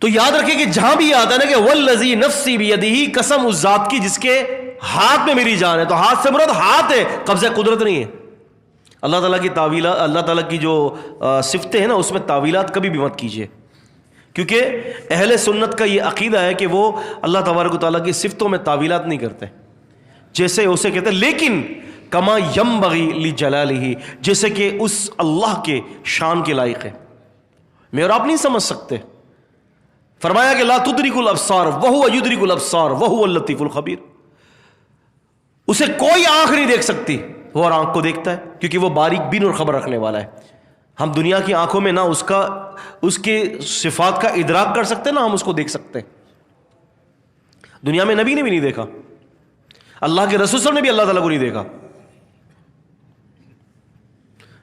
تو یاد رکھیں کہ جہاں بھی آتا ہے نا کہ والذی نفسی بیدی, قسم اس ذات کی جس کے ہاتھ میں میری جان ہے. تو ہاتھ سے مراد ہاتھ ہے, قبضہ قدرت نہیں ہے. اللہ تعالیٰ کی تعویلات, اللہ تعالیٰ کی جو صفتیں ہیں نا اس میں تعویلات کبھی بھی مت کیجیے, کیونکہ اہل سنت کا یہ عقیدہ ہے کہ وہ اللہ تبارک و تعالیٰ کی صفتوں میں تعویلات نہیں کرتے, جیسے اسے کہتے ہیں لیکن کما ینبغی لجلالہ, جیسے کہ اس اللہ کے شان کے لائق ہے. میں اور آپ نہیں سمجھ سکتے. فرمایا کہ لا تدرک الابصار وہو یدرک الابصار وہو اللطیف الخبیر. اسے کوئی آنکھ نہیں دیکھ سکتی, وہ اور آنکھ کو دیکھتا ہے کیونکہ وہ باریک بین اور خبر رکھنے والا ہے. ہم دنیا کی آنکھوں میں نہ اس کے صفات کا ادراک کر سکتے نہ ہم اس کو دیکھ سکتے. دنیا میں نبی نے بھی نہیں دیکھا, اللہ کے رسول صلی اللہ علیہ وسلم نے بھی اللہ تعالیٰ کو نہیں دیکھا.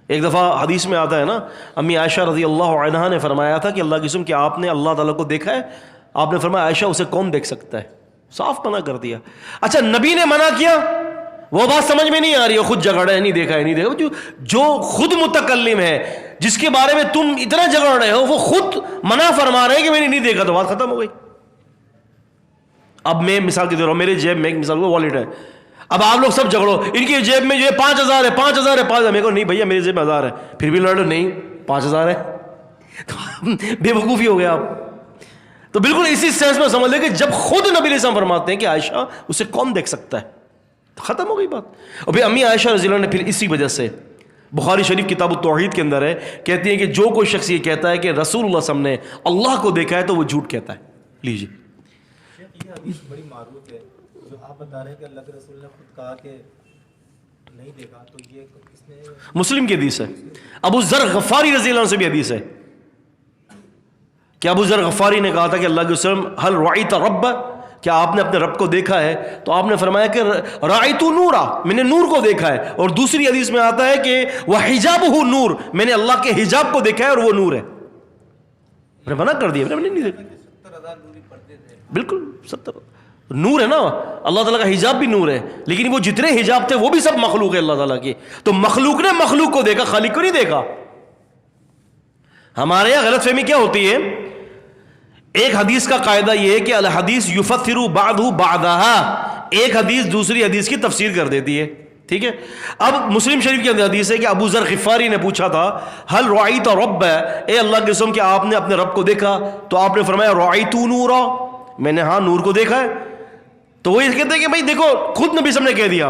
ایک دفعہ حدیث میں آتا ہے نا, امی عائشہ رضی اللہ عنہا نے فرمایا تھا کہ اللہ کی قسم کہ آپ نے اللہ تعالیٰ کو دیکھا ہے؟ آپ نے فرمایا عائشہ اسے کون دیکھ سکتا ہے, صاف منع کر دیا. اچھا نبی نے منع کیا, وہ بات سمجھ میں نہیں آ رہی ہے, خود جھگڑ ہے نہیں دیکھا ہے نہیں دیکھا. جو خود متکلم ہے جس کے بارے میں تم اتنا جھگڑ رہے ہو وہ خود منع فرما رہے ہیں کہ میں نے نہیں دیکھا, تو بات ختم ہو گئی. اب میں مثال کے دے رہا ہوں, میرے جیب میں ایک مثال والٹ ہے, اب آپ لوگ سب جھگڑو ان کی جیب میں جو ہے 5000 ہے 5000 ہے 5000. میرے کو نہیں بھیا میری جیب میں 1000 ہے, پھر بھی لڑ نہیں 5000 ہے تو بے وقوفی ہو گیا آپ. تو بالکل اسی سینس میں سمجھ لیں کہ جب خود نبی علیہ السلام فرماتے ہیں کہ عائشہ اسے کون دیکھ سکتا ہے, تو ختم ہو گئی بات. اور پھر امی عائشہ رضی اللہ عنہ نے پھر اسی وجہ سے بخاری شریف کتاب التوحید کے اندر ہے, کہتی ہیں کہ جو کوئی شخص یہ کہتا ہے کہ رسول اللہ صلی اللہ علیہ وسلم نے اللہ کو دیکھا ہے تو وہ جھوٹ کہتا ہے. لیجیے یہ حدیث بڑی معروف ہے جو آپ بتا رہے ہیں کہ اللہ کے رسول نے خود کہا کہ نہیں دیکھا, تو یہ کس نے؟ مسلم کی حدیث ہے. ابو ذر غفاری رضی اللہ عنہ سے بھی حدیث ہے کہ ابو ذر غفاری نے کہا تھا کہ اللہ کے وسلم حل رأیت رب, کیا آپ نے اپنے رب کو دیکھا ہے؟ تو آپ نے فرمایا کہ رأیت نورا, میں نے نور کو دیکھا ہے. اور دوسری حدیث میں آتا ہے کہ وحجابہ نور, میں نے اللہ کے حجاب کو دیکھا ہے اور وہ نور ہے. میں نے منع کر دیا, میں نے نہیں دیکھا. 70,000 نوری پڑھتے تھے. بالکل 70 نور ہے نا, اللہ تعالیٰ کا حجاب بھی نور ہے, لیکن وہ جتنے حجاب تھے وہ بھی سب مخلوق ہے اللہ تعالیٰ کی. تو مخلوق نے مخلوق کو دیکھا, خالق کو نہیں دیکھا. ہمارے یہاں غلط فہمی کیا ہوتی ہے, ایک حدیث کا قاعدہ یہ ہے کہ الحدیث یفسر بعضہ بعضھا, ایک حدیث دوسری حدیث کی تفسیر کر دیتی ہے. ٹھیک ہے. اب مسلم شریف کے اندر حدیث ہے کہ ابو ذر غفاری نے پوچھا تھا حل رأیت رب, اے اللہ کے رسول کیا آپ نے اپنے رب کو دیکھا؟ تو آپ نے فرمایا رأیت نورا, میں نے ہاں نور کو دیکھا ہے. تو وہ یہ کہتے ہیں کہ بھائی دیکھو خود نبی صلی اللہ علیہ وسلم نے کہہ دیا,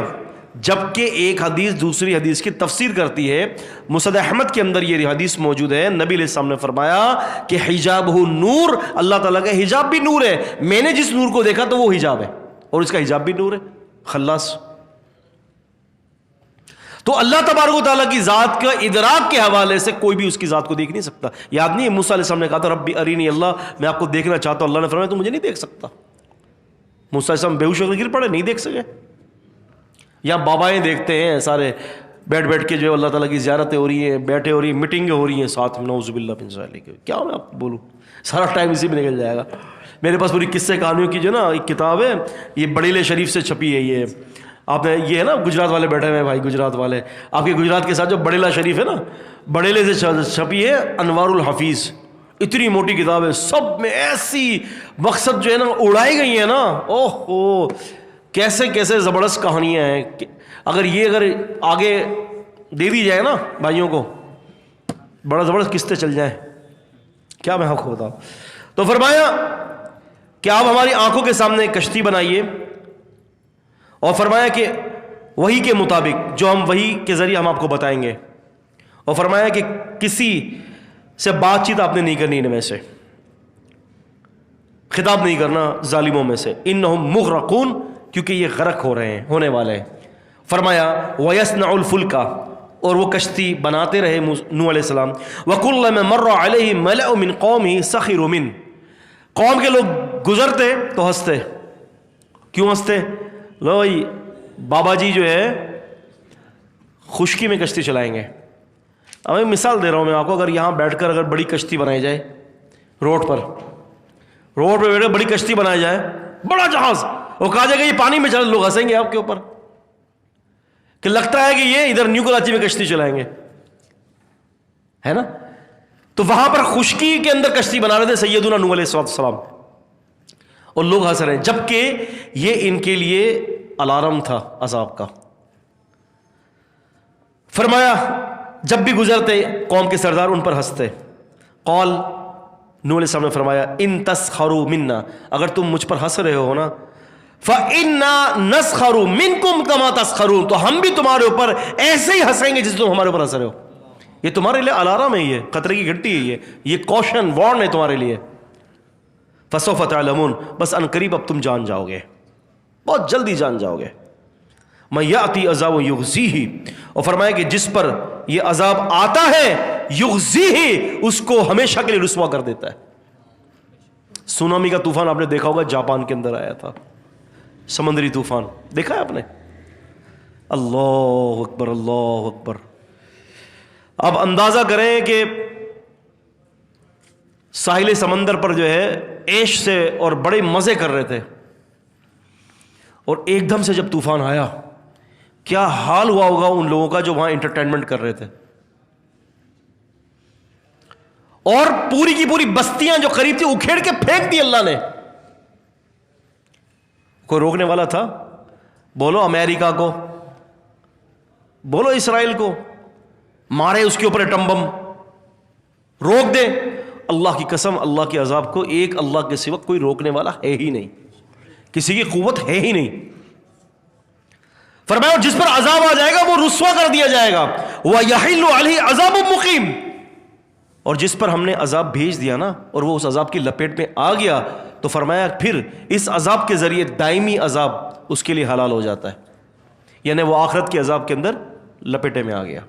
جبکہ ایک حدیث دوسری حدیث کی تفسیر کرتی ہے. مسند احمد کے اندر یہ حدیث موجود ہے, نبی علیہ السلام نے فرمایا کہ حجابہ نور, اللہ تعالیٰ کا حجاب بھی نور ہے. میں نے جس نور کو دیکھا تو وہ حجاب ہے اور اس کا حجاب بھی نور ہے. خلاص. تو اللہ تبارک و تعالیٰ کی ذات کا ادراک کے حوالے سے کوئی بھی اس کی ذات کو دیکھ نہیں سکتا. یاد نہیں ہے موسیٰ علیہ السلام نے کہا تھا ربی ارینی اللہ, میں آپ کو دیکھنا چاہتا ہوں. اللہ نے فرمایا تو مجھے نہیں دیکھ سکتا. موسیٰ علیہ السلام بے ہوش ہو کر گر پڑے, نہیں دیکھ سکے. یا بابائیں دیکھتے ہیں سارے بیٹھ بیٹھ کے جو ہے اللہ تعالیٰ کی زیارتیں ہو رہی ہیں, بیٹھے ہو رہی ہیں, میٹنگیں ہو رہی ہیں ساتھ میں, نعوذ باللہ من ذالک. کیا میں آپ کو بولوں, سارا ٹائم اسی میں نکل جائے گا. میرے پاس پوری قصے کہانیوں کی جو نا ایک کتاب ہے, یہ بڑیلے شریف سے چھپی ہے. یہ آپ نے یہ ہے نا گجرات والے بیٹھے ہوئے ہیں بھائی, گجرات والے, آپ کے گجرات کے ساتھ جو بڑیلہ شریف ہے نا, بڑیلے سے چھپی ہے انوار الحفیظ. اتنی موٹی کتاب ہے, سب میں ایسی مقصد جو ہے نا اڑائی گئی ہیں نا, اوہ او کیسے کیسے زبردست کہانیاں ہیں. اگر آگے دے دی جائے نا بھائیوں کو, بڑا زبردست قصے چل جائیں. کیا میں آپ کو بتاؤں. تو فرمایا کہ آپ ہماری آنکھوں کے سامنے ایک کشتی بنائیے, اور فرمایا کہ وحی کے مطابق جو ہم وحی کے ذریعے ہم آپ کو بتائیں گے, اور فرمایا کہ کسی سے بات چیت آپ نے نہیں کرنی ان میں سے, خطاب نہیں کرنا ظالموں میں سے, انہم مغرقون, کیونکہ یہ غرق ہو رہے ہیں, ہونے والے ہیں. فرمایا وَيَصْنَعُ الْفُلْكَ, اور وہ کشتی بناتے رہے نوح علیہ السلام. وَكُلَّمَا مَرَّ عَلَيْهِ مَلَأٌ مِّن قَوْمِهِ سَخِرُوا مِنْهُ, قوم کے لوگ گزرتے تو ہنستے. کیوں ہنستے؟ لو بابا جی جو ہے خشکی میں کشتی چلائیں گے. اب میں مثال دے رہا ہوں میں آپ کو, اگر یہاں بیٹھ کر اگر بڑی کشتی بنائی جائے روڈ پر بیٹھے بڑی کشتی بنائی جائے, بڑا جہاز, وہ کہا جائے گا یہ پانی میں چل, لوگ ہنسیں گے آپ کے اوپر کہ لگتا ہے کہ یہ ادھر نیو کراچی میں کشتی چلائیں گے, ہے نا. تو وہاں پر خشکی کے اندر کشتی بنا رہے تھے سیدنا نوح علیہ السلام, اور لوگ ہنس رہے ہیں, جبکہ یہ ان کے لیے الارم تھا عذاب کا. فرمایا جب بھی گزرتے قوم کے سردار ان پر ہنستے. قال نوح علیہ السلام نے فرمایا ان تسخروا منا, اگر تم مجھ پر ہنس رہے ہو نا, فَإِنَّا نَسْخَرُ مِنْكُمْ كَمَا تَسْخَرُونَ, تو ہم بھی تمہارے اوپر ایسے ہی ہنسیں گے جس تم ہمارے اوپر ہنس رہے ہو. یہ تمہارے لیے الارم ہے, یہ خطرے کی گھنٹی ہے, یہ کوشن وارن ہے تمہارے لیے. فَسَوْفَ تَعْلَمُونَ, بس ان قریب اب تم جان جاؤ گے, بہت جلدی جان جاؤ گے. مَن يَأْتِ عَذَابٌ يُخْزِيهِ, اور فرمایا کہ جس پر یہ عذاب آتا ہے یخزیہ, اس کو ہمیشہ کے لیے رسوا کر دیتا ہے. سونامی کا طوفان آپ نے دیکھا ہوگا, جاپان کے اندر آیا تھا, سمندری طوفان دیکھا ہے آپ نے. اللہ اکبر اللہ اکبر. اب اندازہ کریں کہ ساحل سمندر پر جو ہے عیش سے اور بڑے مزے کر رہے تھے, اور ایک دم سے جب طوفان آیا کیا حال ہوا ہوگا ان لوگوں کا جو وہاں انٹرٹینمنٹ کر رہے تھے. اور پوری کی پوری بستیاں جو قریب تھی اکھیڑ کے پھینک دی اللہ نے. کوئی روکنے والا تھا؟ بولو امریکہ کو, بولو اسرائیل کو, مارے اس کے اوپر ایٹم بم, روک دے. اللہ کی قسم اللہ کے عذاب کو ایک اللہ کے سوا کوئی روکنے والا ہے ہی نہیں, کسی کی قوت ہے ہی نہیں. فرمایا جس پر عذاب آ جائے گا وہ رسوا کر دیا جائے گا. وَيَحِلُّ عَلَيْهِ عَذَابٌ مُقِيمٌ, اور جس پر ہم نے عذاب بھیج دیا نا اور وہ اس عذاب کی لپیٹ میں آ گیا تو فرمایا پھر اس عذاب کے ذریعے دائمی عذاب اس کے لیے حلال ہو جاتا ہے, یعنی وہ آخرت کے عذاب کے اندر لپیٹے میں آ گیا.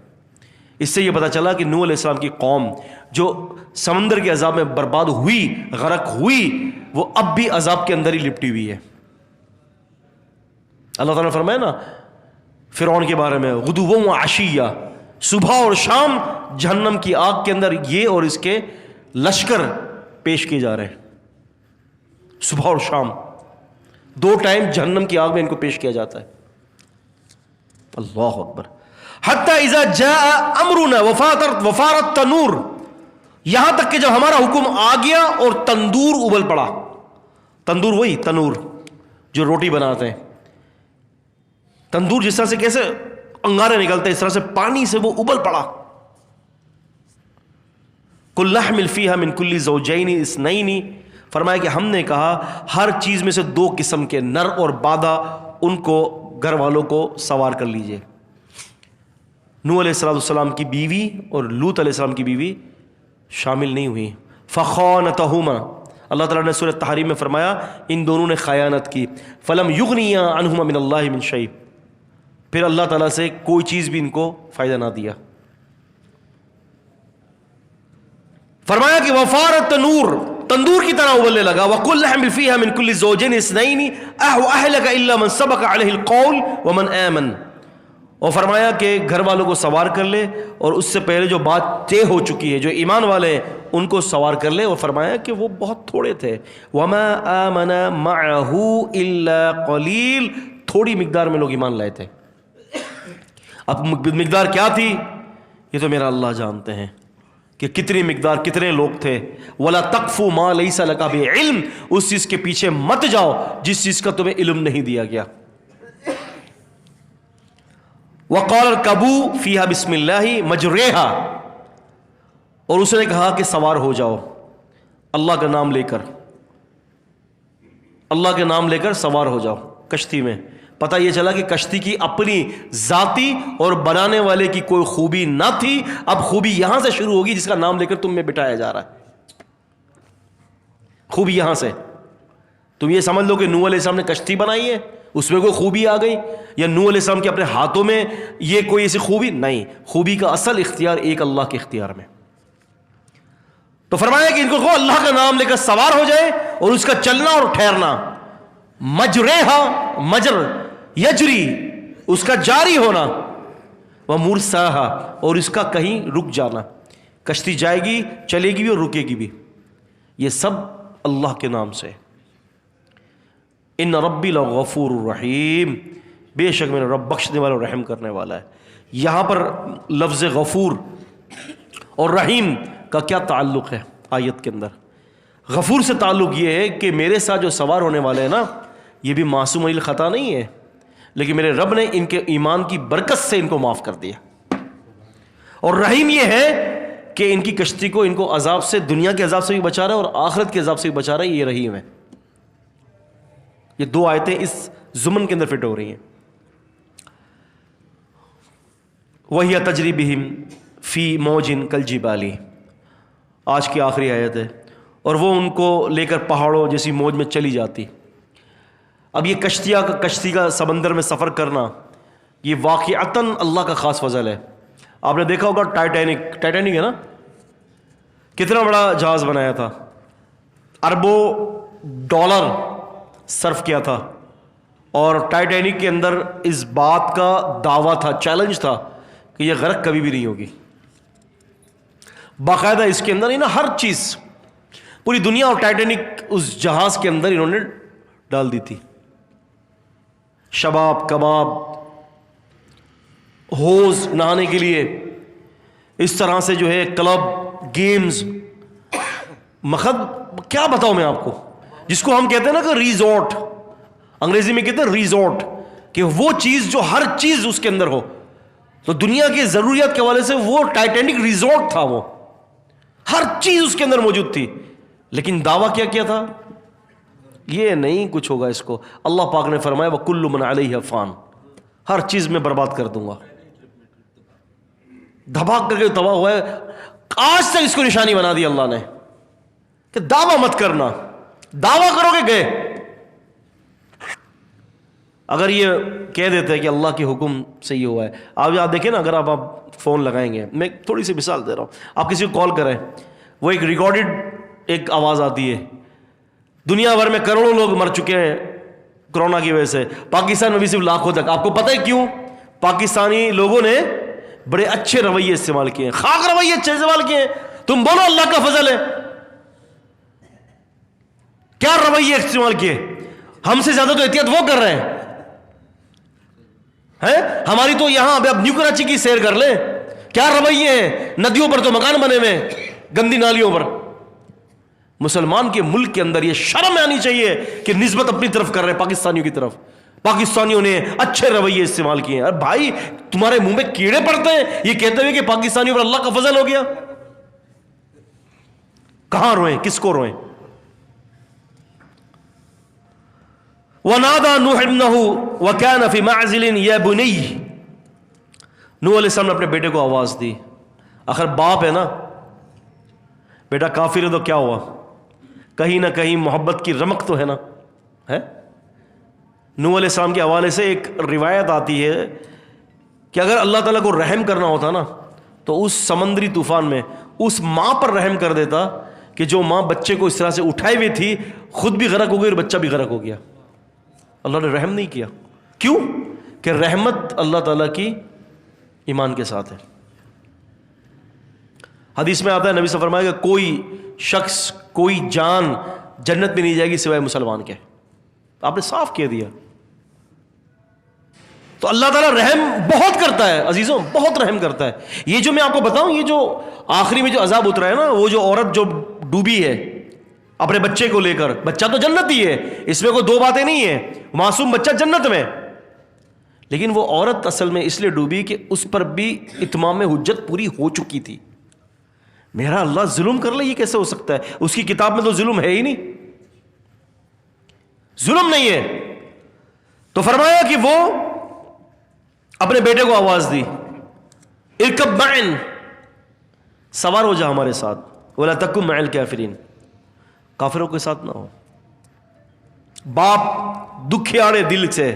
اس سے یہ پتا چلا کہ نوح علیہ السلام کی قوم جو سمندر کے عذاب میں برباد ہوئی, غرق ہوئی, وہ اب بھی عذاب کے اندر ہی لپٹی ہوئی ہے. اللہ تعالیٰ نے فرمایا نا فرعون کے بارے میں غدوًا وعشیّا, صبح اور شام جہنم کی آگ کے اندر یہ اور اس کے لشکر پیش کیے جا رہے ہیں. صبح اور شام دو ٹائم جہنم کی آگ میں ان کو پیش کیا جاتا ہے. اللہ اکبر. حتی اذا جاء امرنا وفارت تنور, یہاں تک کہ جب ہمارا حکم آ گیا اور تندور ابل پڑا. تندور وہی تنور جو روٹی بناتے ہیں, تندور جس طرح سے کیسے انگارے نکلتے اس طرح سے پانی سے وہ ابل پڑا. قُلْ نَحْمِلْ فِيهَا مِنْ كُلِّ زَوْجَيْنِ اثْنَيْنِ, فرمایا کہ ہم نے کہا ہر چیز میں سے دو قسم کے نر اور مادہ ان کو گھر والوں کو سوار کر لیجئے. نوح علیہ السلام کی بیوی اور لوط علیہ السلام کی بیوی شامل نہیں ہوئی. فَخَانَتَهُمَا, اللہ تعالیٰ نے سورہ تحریم میں فرمایا ان دونوں نے خیانت کی. فَلَمْ يُغْنِيَا عَنْهُمَا مِنَ اللَّهِ مِنْ شَيْءٍ, پھر اللہ تعالیٰ سے کوئی چیز بھی ان کو فائدہ نہ دیا. فرمایا کہ وفارت تنور, تندور کی طرح ابلنے لگا. وَقُلْ نَحْمِلْ فِيهَا مِنْ كُلِّ زَوْجَيْنِ اثْنَيْنِ أَهْلَكَ إِلَّا مَنْ سَبَقَ عَلَيْهِ الْقَوْلُ وَمَنْ آمَنَ, اور فرمایا کہ گھر والوں کو سوار کر لے اور اس سے پہلے جو بات طے ہو چکی ہے, جو ایمان والے ہیں ان کو سوار کر لے. اور فرمایا کہ وہ بہت تھوڑے تھے. وَمَا آمَنَ مَعَهُ إِلَّا قَلِيلٌ, تھوڑی مقدار میں لوگ ایمان لائے تھے. اب مقدار کیا تھی یہ تو میرا اللہ جانتے ہیں کہ کتنی مقدار, کتنے لوگ تھے. وَلَا تَقْفُ مَا لَيْسَ لَكَ بِعِلْمٍ, اس چیز کے پیچھے مت جاؤ جس چیز کا تمہیں علم نہیں دیا گیا. وَقَالَ ارْكَبُوا فِيهَا بِسْمِ اللَّهِ مَجْرَاهَا, اور اس نے کہا کہ سوار ہو جاؤ اللہ کا نام لے کر, اللہ کے نام لے کر سوار ہو جاؤ کشتی میں. پتہ یہ چلا کہ کشتی کی اپنی ذاتی اور بنانے والے کی کوئی خوبی نہ تھی. اب خوبی یہاں سے شروع ہوگی جس کا نام لے کر تم میں بٹھایا جا رہا ہے. خوبی یہاں سے. تم یہ سمجھ لو کہ نوح علیہ السلام نے کشتی بنائی ہے اس میں کوئی خوبی آ گئی, یا نوح علیہ السلام کے اپنے ہاتھوں میں یہ کوئی ایسی خوبی نہیں. خوبی کا اصل اختیار ایک اللہ کے اختیار میں. تو فرمایا کہ ان کو اللہ کا نام لے کر سوار ہو جائے اور اس کا چلنا اور ٹھہرنا. مجریہا, مجر یجری, اس کا جاری ہونا. ومرساہا, اور اس کا کہیں رک جانا. کشتی جائے گی, چلے گی بھی اور رکے گی بھی, یہ سب اللہ کے نام سے. ان ربی لغفور الرحیم, بے شک میرا رب بخشنے والا اور رحم کرنے والا ہے. یہاں پر لفظ غفور اور رحیم کا کیا تعلق ہے آیت کے اندر؟ غفور سے تعلق یہ ہے کہ میرے ساتھ جو سوار ہونے والے ہیں نا یہ بھی معصوم الخطا نہیں ہے, لیکن میرے رب نے ان کے ایمان کی برکت سے ان کو معاف کر دیا. اور رحیم یہ ہے کہ ان کی کشتی کو, ان کو عذاب سے, دنیا کے عذاب سے بھی بچا رہا ہے اور آخرت کے عذاب سے بھی بچا رہا ہے. یہ رحیم ہے. یہ دو آیتیں اس ضمن کے اندر فٹ ہو رہی ہیں. وَهِيَ تَجْرِي بِهِمْ فِي مَوْجٍ كَالْجِبَالِ, آج کی آخری آیت ہے. اور وہ ان کو لے کر پہاڑوں جیسی موج میں چلی جاتی. اب یہ کشتی کا سمندر میں سفر کرنا یہ واقعتاً اللہ کا خاص فضل ہے. آپ نے دیکھا ہوگا ٹائٹینک ہے نا, کتنا بڑا جہاز بنایا تھا, اربوں ڈالر صرف کیا تھا, اور ٹائٹینک کے اندر اس بات کا دعویٰ تھا, چیلنج تھا کہ یہ غرق کبھی بھی نہیں ہوگی. باقاعدہ اس کے اندر نا ہر چیز, پوری دنیا اور ٹائٹینک اس جہاز کے اندر انہوں نے ڈال دی تھی. شباب, کباب, ہوز نہانے کے لیے, اس طرح سے جو ہے کلب, گیمز, کیا بتاؤں میں آپ کو, جس کو ہم کہتے ہیں نا کہ ریزورٹ, انگریزی میں کہتے ہیں ریزورٹ, کہ وہ چیز جو ہر چیز اس کے اندر ہو. تو دنیا کی ضروریات کے حوالے سے وہ ٹائٹینک ریزورٹ تھا وہ. ہر چیز اس کے اندر موجود تھی، لیکن دعویٰ کیا کیا تھا؟ یہ نہیں کچھ ہوگا اس کو. اللہ پاک نے فرمایا وَكُلُّ مَنْ عَلَيْهَا فَانٍ، ہر چیز میں برباد کر دوں گا. دھباک کر کے تباہ ہوا ہے. آج تک اس کو نشانی بنا دی اللہ نے کہ دعویٰ مت کرنا، دعویٰ کرو گے گئے. اگر یہ کہہ دیتے ہیں کہ اللہ کے حکم سے یہ ہوا ہے. آپ دیکھیں نا، اگر آپ فون لگائیں گے، میں تھوڑی سی مثال دے رہا ہوں، آپ کسی کو کال کریں، وہ ایک ریکارڈڈ ایک آواز آتی ہے. دنیا بھر میں کروڑوں لوگ مر چکے ہیں کرونا کی وجہ سے، پاکستان میں بھی صرف لاکھوں تک. آپ کو پتہ ہے کیوں؟ پاکستانی لوگوں نے بڑے اچھے رویے استعمال کیے ہیں، خاک رویے اچھے استعمال کیے ہیں. تم بولو اللہ کا فضل ہے. کیا رویے استعمال کیے؟ ہم سے زیادہ تو احتیاط وہ کر رہے ہیں. ہماری تو یہاں اب نیو کراچی کی سیر کر لیں، کیا رویے ہیں. ندیوں پر تو مکان بنے ہوئے ہیں، گندی نالیوں پر. مسلمان کے ملک کے اندر یہ شرم آنی چاہیے کہ نسبت اپنی طرف کر رہے ہیں پاکستانیوں کی طرف. پاکستانیوں نے اچھے رویے استعمال کیے ہیں. ارے بھائی تمہارے منہ میں کیڑے پڑتے ہیں یہ کہتے ہوئے کہ پاکستانیوں پر اللہ کا فضل ہو گیا. کہاں روئیں، کس کو روئیں؟ وَنَادَى نُوحٌ ابْنَهُ وَكَانَ فِي مَعْزِلٍ يَا بُنَيَّ. نوح علیہ السلام نے اپنے بیٹے کو آواز دی. آخر باپ ہے نا، بیٹا کافر ہے تو کیا ہوا، کہیں نہ کہیں محبت کی رمق تو ہے نا. ہے نوح علیہ السلام کے حوالے سے ایک روایت آتی ہے کہ اگر اللہ تعالیٰ کو رحم کرنا ہوتا نا تو اس سمندری طوفان میں اس ماں پر رحم کر دیتا کہ جو ماں بچے کو اس طرح سے اٹھائے ہوئی تھی، خود بھی غرق ہو گئی اور بچہ بھی غرق ہو گیا. اللہ نے رحم نہیں کیا. کیوں؟ کہ رحمت اللہ تعالیٰ کی ایمان کے ساتھ ہے. حدیث میں آتا ہے نبی صلی اللہ علیہ وسلم فرمایا کہ کوئی شخص، کوئی جان جنت میں نہیں جائے گی سوائے مسلمان کے. آپ نے صاف کہہ دیا. تو اللہ تعالیٰ رحم بہت کرتا ہے عزیزوں، بہت رحم کرتا ہے. یہ جو میں آپ کو بتاؤں، یہ جو آخری میں جو عذاب اترا ہے نا، وہ جو عورت جو ڈوبی ہے اپنے بچے کو لے کر، بچہ تو جنت ہی ہے، اس میں کوئی دو باتیں نہیں ہیں، معصوم بچہ جنت میں. لیکن وہ عورت اصل میں اس لیے ڈوبی کہ اس پر بھی اتمام حجت پوری ہو چکی تھی. میرا اللہ ظلم کر لے، یہ کیسے ہو سکتا ہے؟ اس کی کتاب میں تو ظلم ہے ہی نہیں، ظلم نہیں ہے. تو فرمایا کہ وہ اپنے بیٹے کو آواز دی، ارکب معنا، سوار ہو جا ہمارے ساتھ، ولا تکن مع الکافرین، کافروں کے ساتھ نہ ہو. باپ دکھیاڑے دل سے،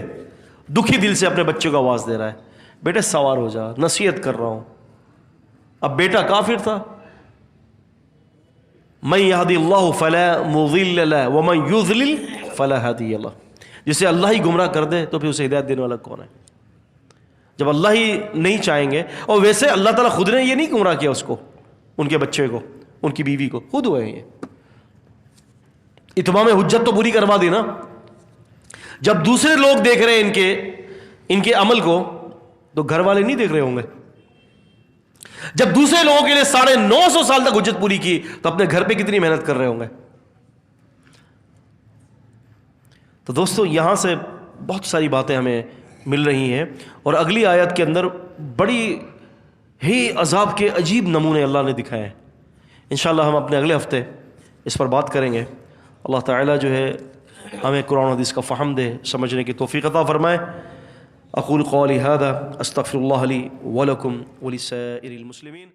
دکھی دل سے اپنے بچے کو آواز دے رہا ہے، بیٹے سوار ہو جا، نصیحت کر رہا ہوں. اب بیٹا کافر تھا. من یہدی اللہ فلا مضل لہ ومن یضلل فلا ہادی لہ. جسے اللہ ہی گمراہ کر دے تو پھر اسے ہدایت دینے والا کون ہے؟ جب اللہ ہی نہیں چاہیں گے. اور ویسے اللہ تعالیٰ خود نے یہ نہیں گمراہ کیا اس کو، ان کے بچے کو، ان کی بیوی کو، خود ہوئے ہیں یہ. اتمام حجت تو پوری کروا دی نا. جب دوسرے لوگ دیکھ رہے ہیں ان کے عمل کو، تو گھر والے نہیں دیکھ رہے ہوں گے. جب دوسرے لوگوں کے لیے 950 سال تک حجت پوری کی تو اپنے گھر پہ کتنی محنت کر رہے ہوں گے. تو دوستو یہاں سے بہت ساری باتیں ہمیں مل رہی ہیں، اور اگلی آیت کے اندر بڑی ہی عذاب کے عجیب نمونے اللہ نے دکھائے ہیں. انشاءاللہ ہم اپنے اگلے ہفتے اس پر بات کریں گے. اللہ تعالیٰ جو ہے ہمیں قرآن و حدیث کا فہم دے، سمجھنے کی توفیق عطا فرمائے. اقول قولی ھذا استغفر اللہ لی ولکم ولسائر المسلمین.